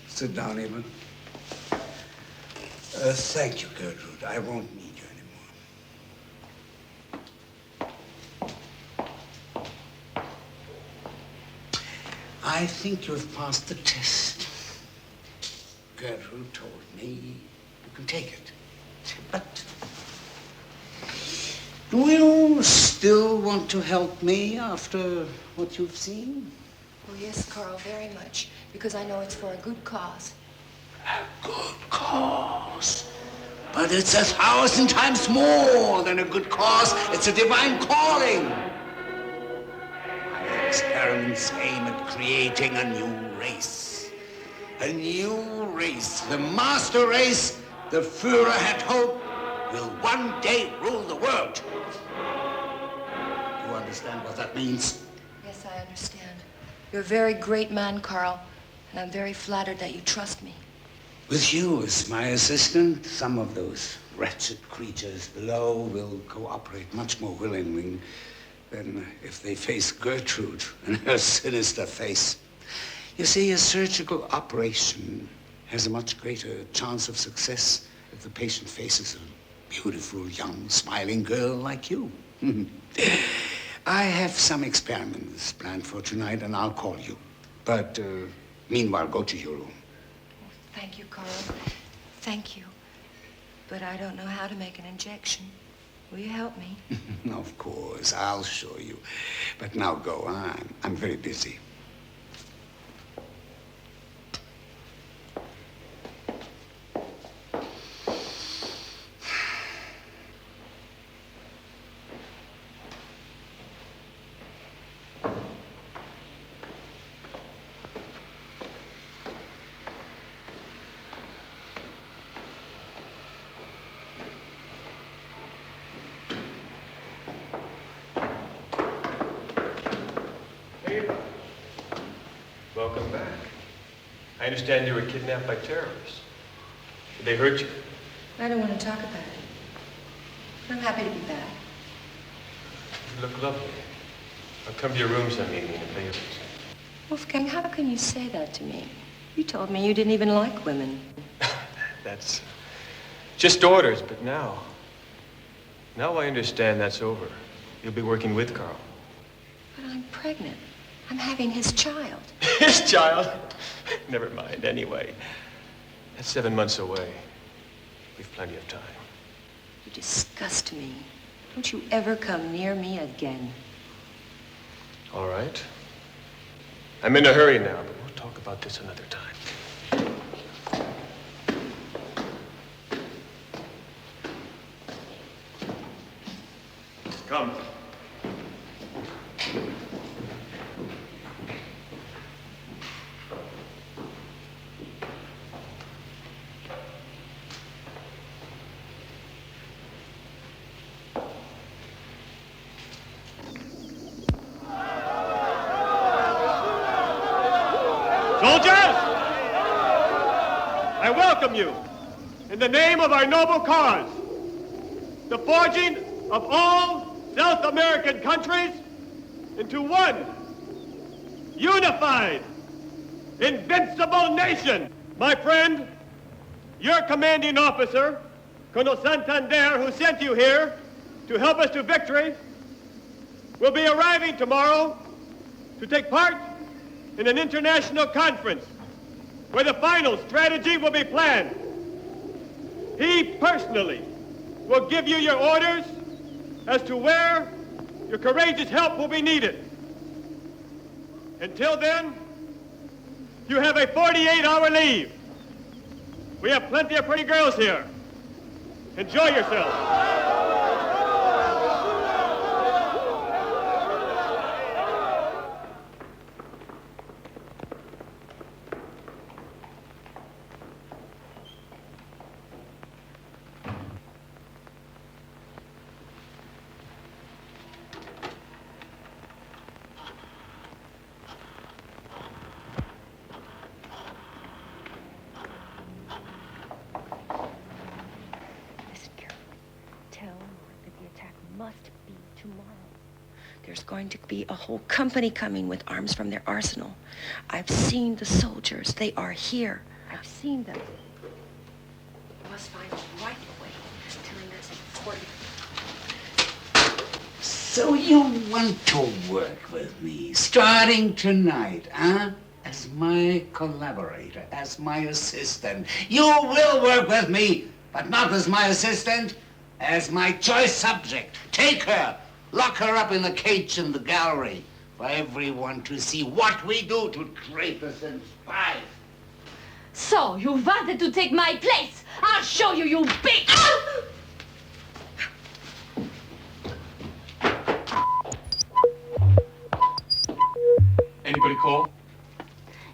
Sit down, Eva. Thank you, Gertrude. I won't need you anymore. I think you've passed the test. Gertrude told me you can take it. But do you still want to help me after what you've seen? Oh, yes, Carl, very much. Because I know it's for a good cause. A good cause? But it's 1,000 times more than a good cause. It's a divine calling. My experiments aim at creating a new race. A new race. The master race the Führer had hoped will one day rule the world. You understand what that means? Yes, I understand. You're a very great man, Carl, and I'm very flattered that you trust me. With you as my assistant, some of those wretched creatures below will cooperate much more willingly than if they face Gertrude and her sinister face. You see, a surgical operation has a much greater chance of success if the patient faces a beautiful, young, smiling girl like you. I have some experiments planned for tonight, and I'll call you. But meanwhile, go to your room. Thank you, Carl. Thank you. But I don't know how to make an injection. Will you help me? Of course, I'll show you. But now go. I'm very busy. Welcome back. I understand you were kidnapped by terrorists. Did they hurt you? I don't want to talk about it. I'm happy to be back. You look lovely. I'll come to your room some evening and pay you. Wolfgang, how can you say that to me? You told me you didn't even like women. That's just orders, but now I understand that's over. You'll be working with Carl. But I'm pregnant. I'm having his child. His child? Never mind, anyway. That's 7 months away. We've plenty of time. You disgust me. Don't you ever come near me again. All right. I'm in a hurry now, but we'll talk about this another time. Come. Soldiers! I welcome you in the name of our noble cause, the forging of all South American countries into one unified, invincible nation. My friend, your commanding officer, Colonel Santander, who sent you here to help us to victory, will be arriving tomorrow to take part in an international conference where the final strategy will be planned. He personally will give you your orders as to where your courageous help will be needed. Until then, you have a 48-hour leave. We have plenty of pretty girls here. Enjoy yourselves. There's going to be a whole company coming with arms from their arsenal. I've seen the soldiers. They are here. I've seen them. I must find them right away. Telling that's important. So you want to work with me, starting tonight, huh? As my collaborator, as my assistant. You will work with me, but not as my assistant, as my choice subject. Take her. Lock her up in the cage in the gallery for everyone to see what we do to traitors and spies. So, you wanted to take my place? I'll show you, you big... Anybody call?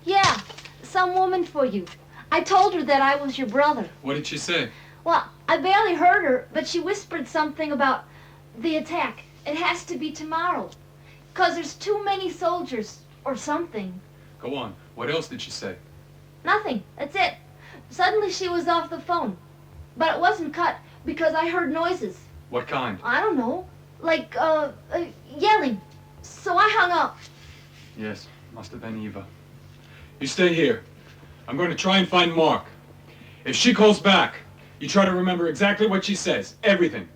Yeah, some woman for you. I told her that I was your brother. What did she say? Well, I barely heard her, but she whispered something about the attack. It has to be tomorrow, 'cause there's too many soldiers, or something. Go on. What else did she say? Nothing. That's it. Suddenly she was off the phone. But it wasn't cut, because I heard noises. What kind? I don't know. Like, yelling. So I hung up. Yes, must have been Eva. You stay here. I'm going to try and find Mark. If she calls back, you try to remember exactly what she says. Everything.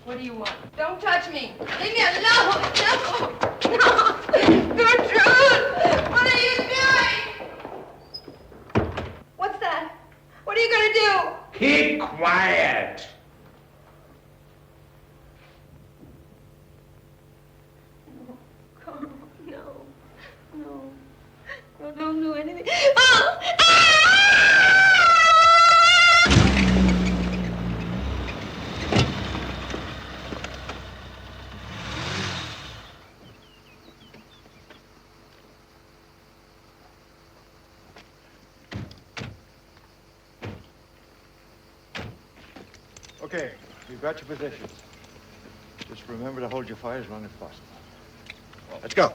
What do you want? Don't touch me! Leave me alone! No! No! Gertrude! What are you doing? What's that? What are you gonna do? Keep quiet! Carl, no. No. No, don't do anything. Oh! Okay, you've got your positions. Just remember to hold your fire as long as possible. Let's go.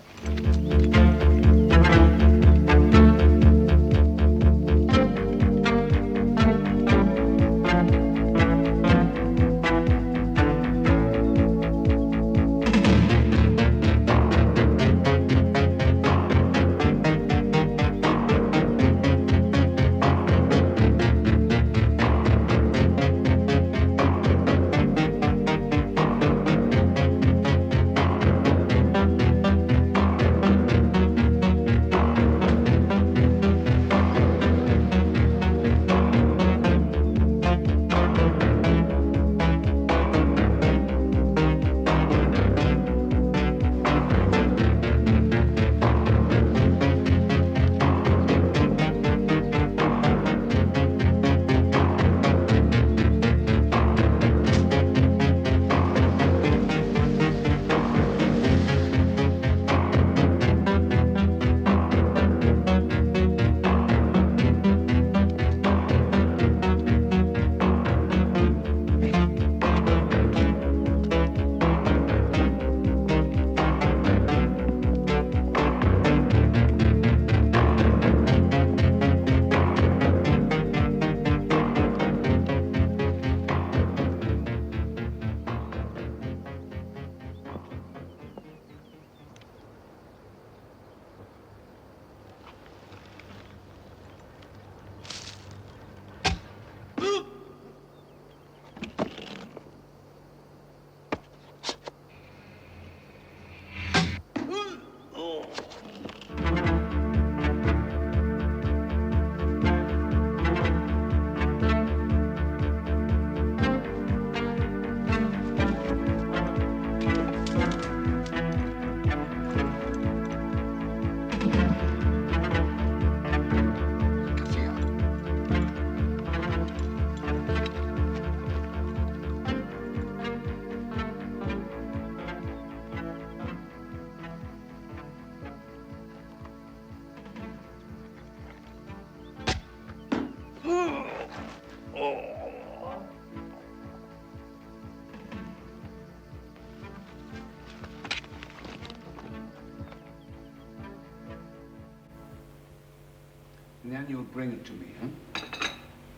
And then you'll bring it to me, huh?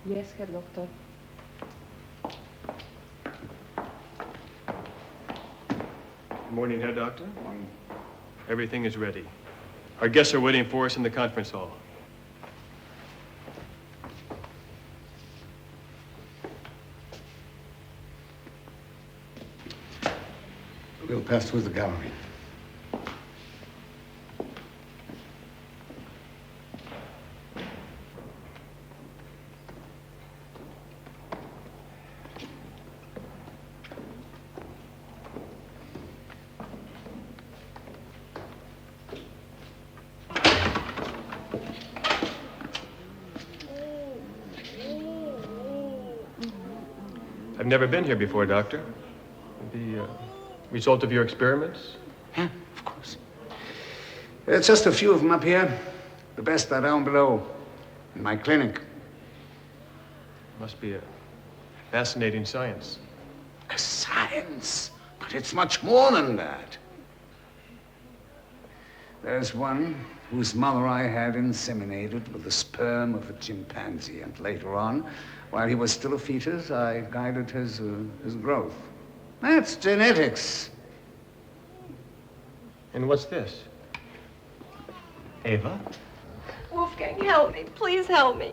Yes, Herr Doctor. Good morning, Herr Doctor. Morning. Everything is ready. Our guests are waiting for us in the conference hall. We'll pass through the gallery. I've never been here before, Doctor. The result of your experiments? Yeah, of course. It's just a few of them up here. The best are down below, in my clinic. Must be a fascinating science. A science? But it's much more than that. There's one whose mother I had inseminated with the sperm of a chimpanzee, and later on, while he was still a fetus, I guided his growth. That's genetics. And what's this? Ava? Wolfgang, help me. Please help me.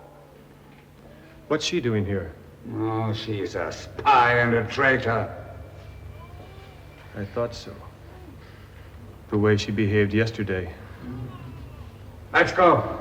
What's she doing here? Oh, she's a spy and a traitor. I thought so. The way she behaved yesterday. Let's go.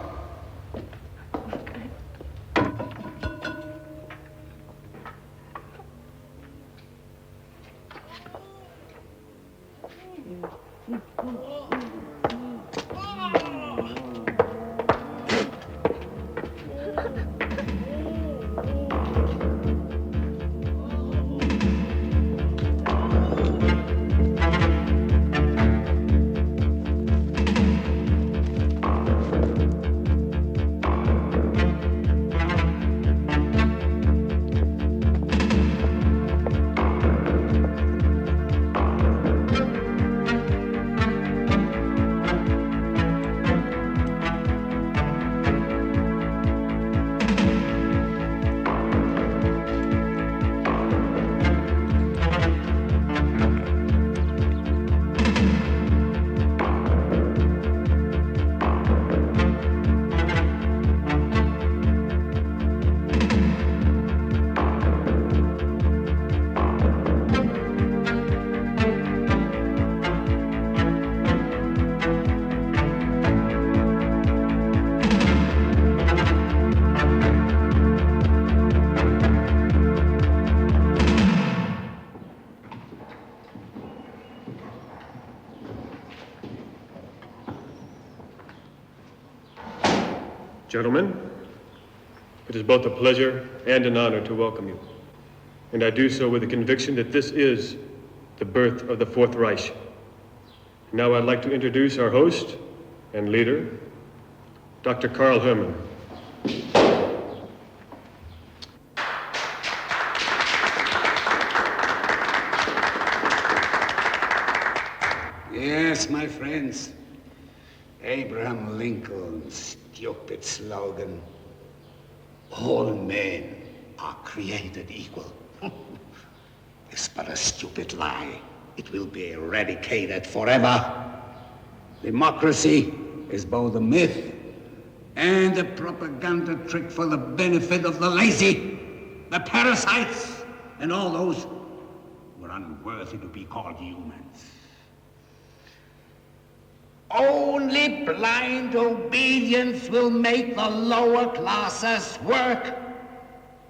Gentlemen, it is both a pleasure and an honor to welcome you. And I do so with the conviction that this is the birth of the Fourth Reich. Now I'd like to introduce our host and leader, Dr. Karl Hermann. Yes, my friends. Abraham Lincoln's stupid slogan, all men are created equal, is but a stupid lie. It will be eradicated forever. Democracy is both a myth and a propaganda trick for the benefit of the lazy, the parasites, and all those who are unworthy to be called humans. Only blind obedience will make the lower classes work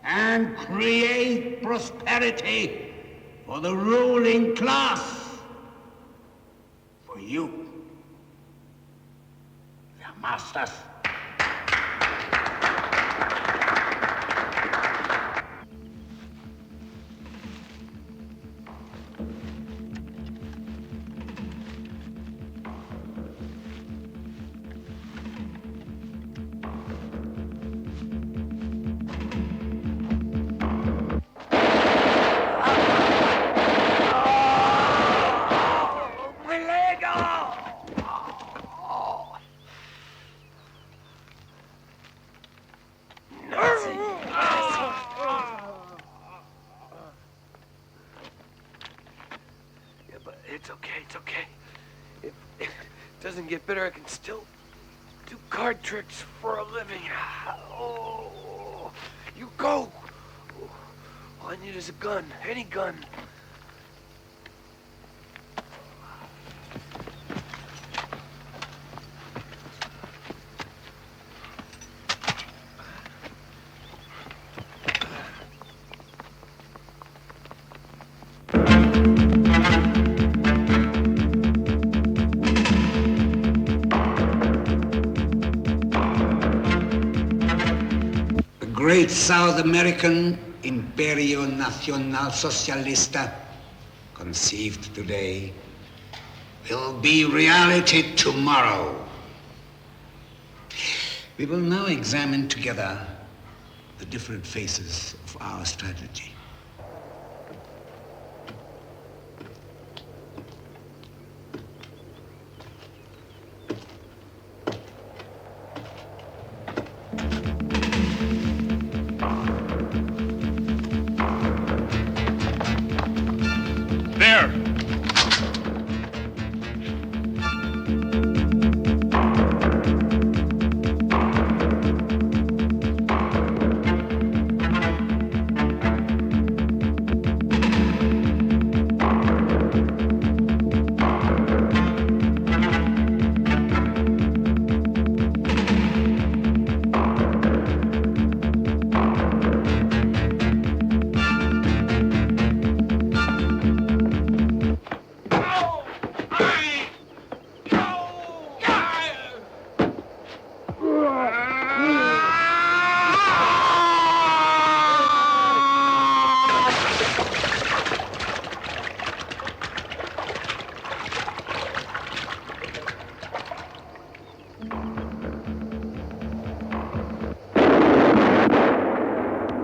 and create prosperity for the ruling class. For you, their masters. Get better, I can still do card tricks for a living. Oh, you go. All I need is a gun, any gun. Great South American Imperio Nacional Socialista, conceived today, will be reality tomorrow. We will now examine together the different phases of our strategy.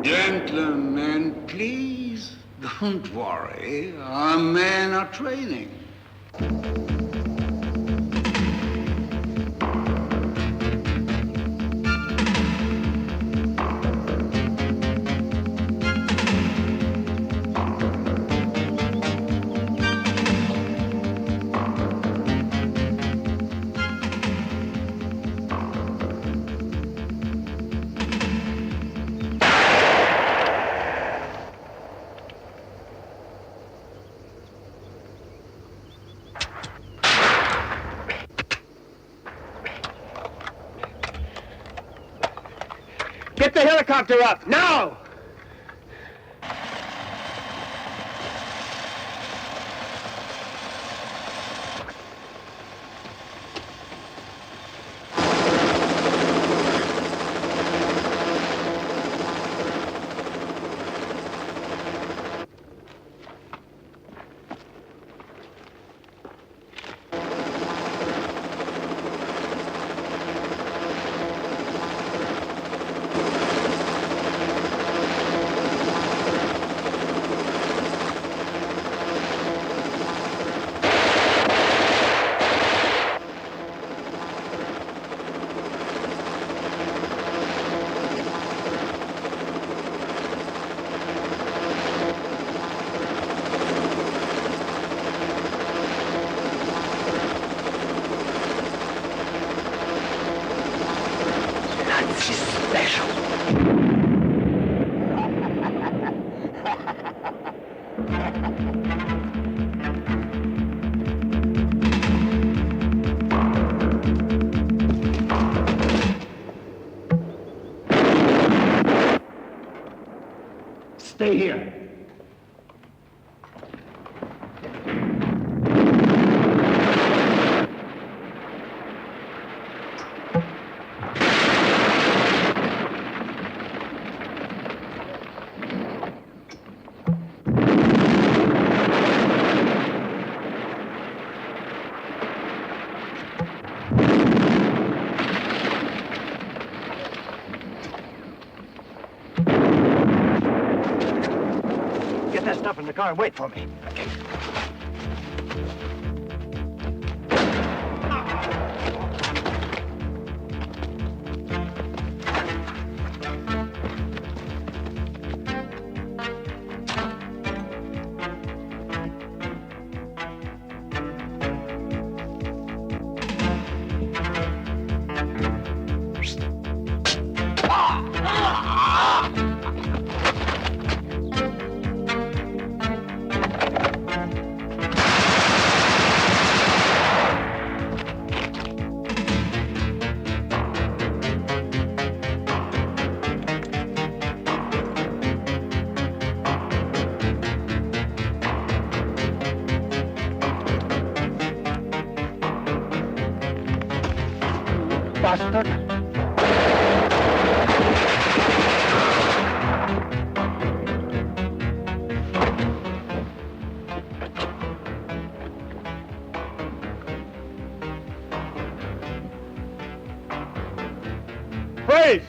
Gentlemen, please don't worry. Our men are training. Get the helicopter up, now! Stay here. Get that stuff in the car and wait for me. Okay. Bastard. Freeze!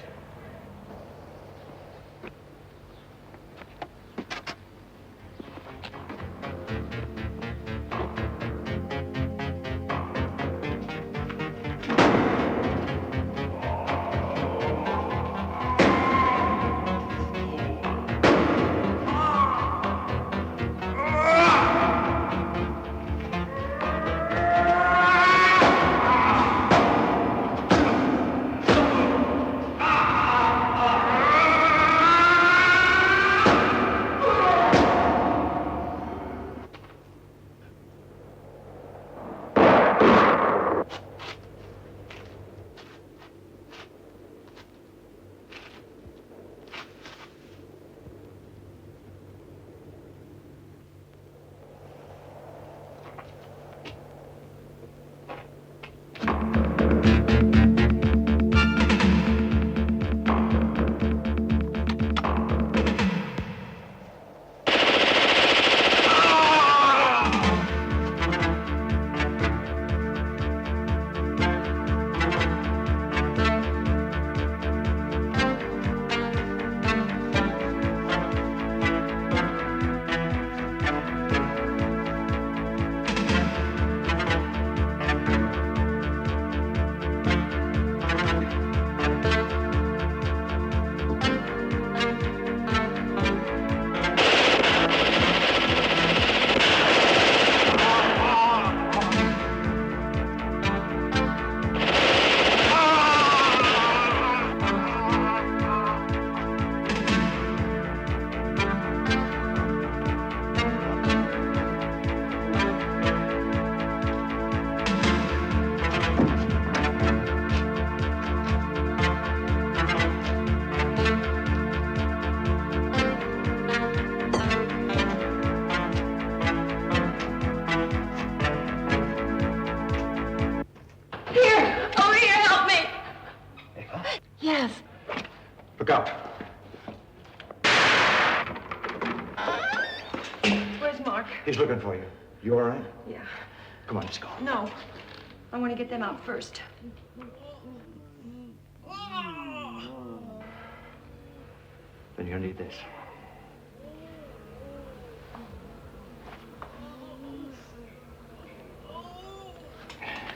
Look out. Where's Mark? He's looking for you. You all right? Yeah. Come on, let's go. No. I want to get them out first. Then you'll need this.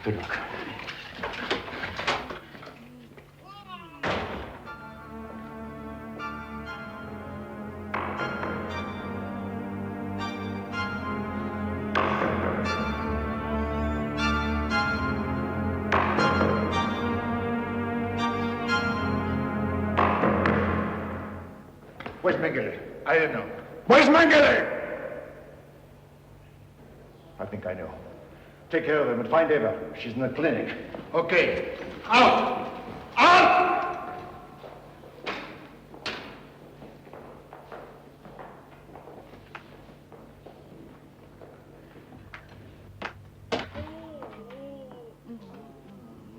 Good luck. Where's Mengele? I don't know. Where's Mengele? I think I know. Take care of him and find Eva. She's in the clinic. Okay. Out! Out!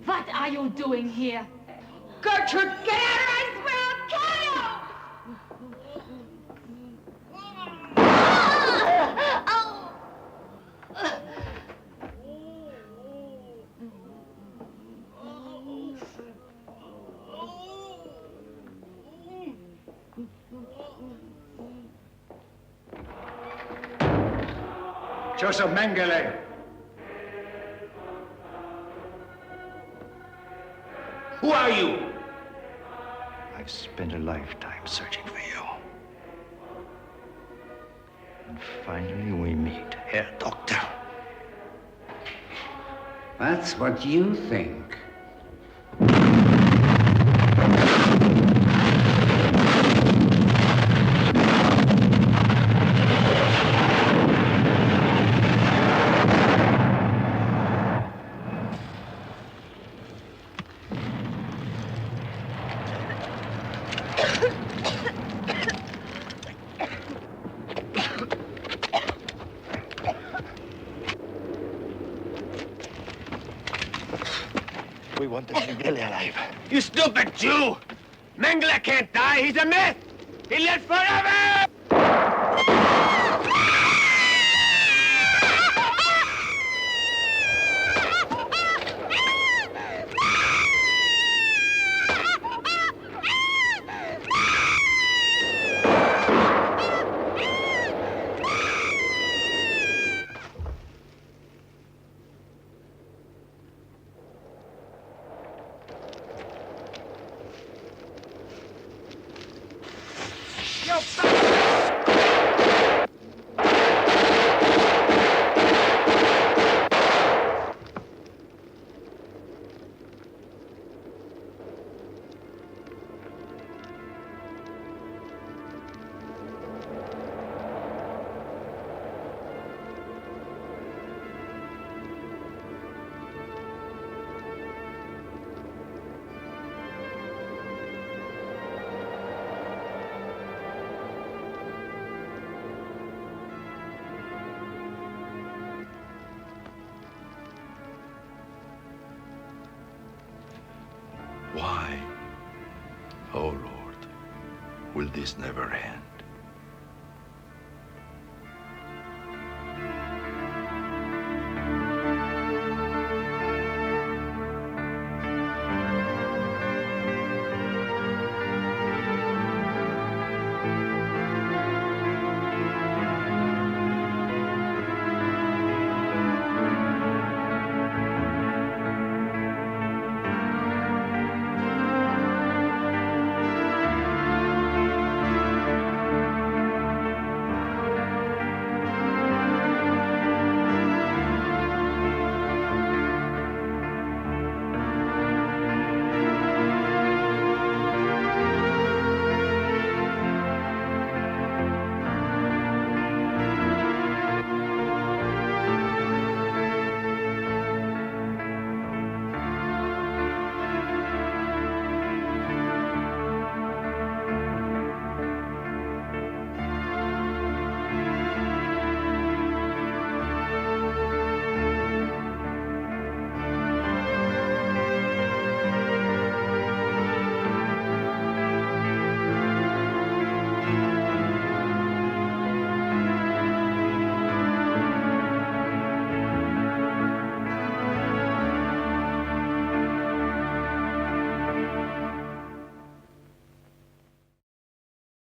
What are you doing here? Gertrude, get out or I swear I'll kill you! Joseph Mengele. Who are you? I've spent a lifetime searching for you. And finally we meet, Herr Doctor. That's what you think. We want the Mengele alive. You stupid Jew! Mengele can't die. He's a myth. He lives forever! Why, oh Lord, will this never end?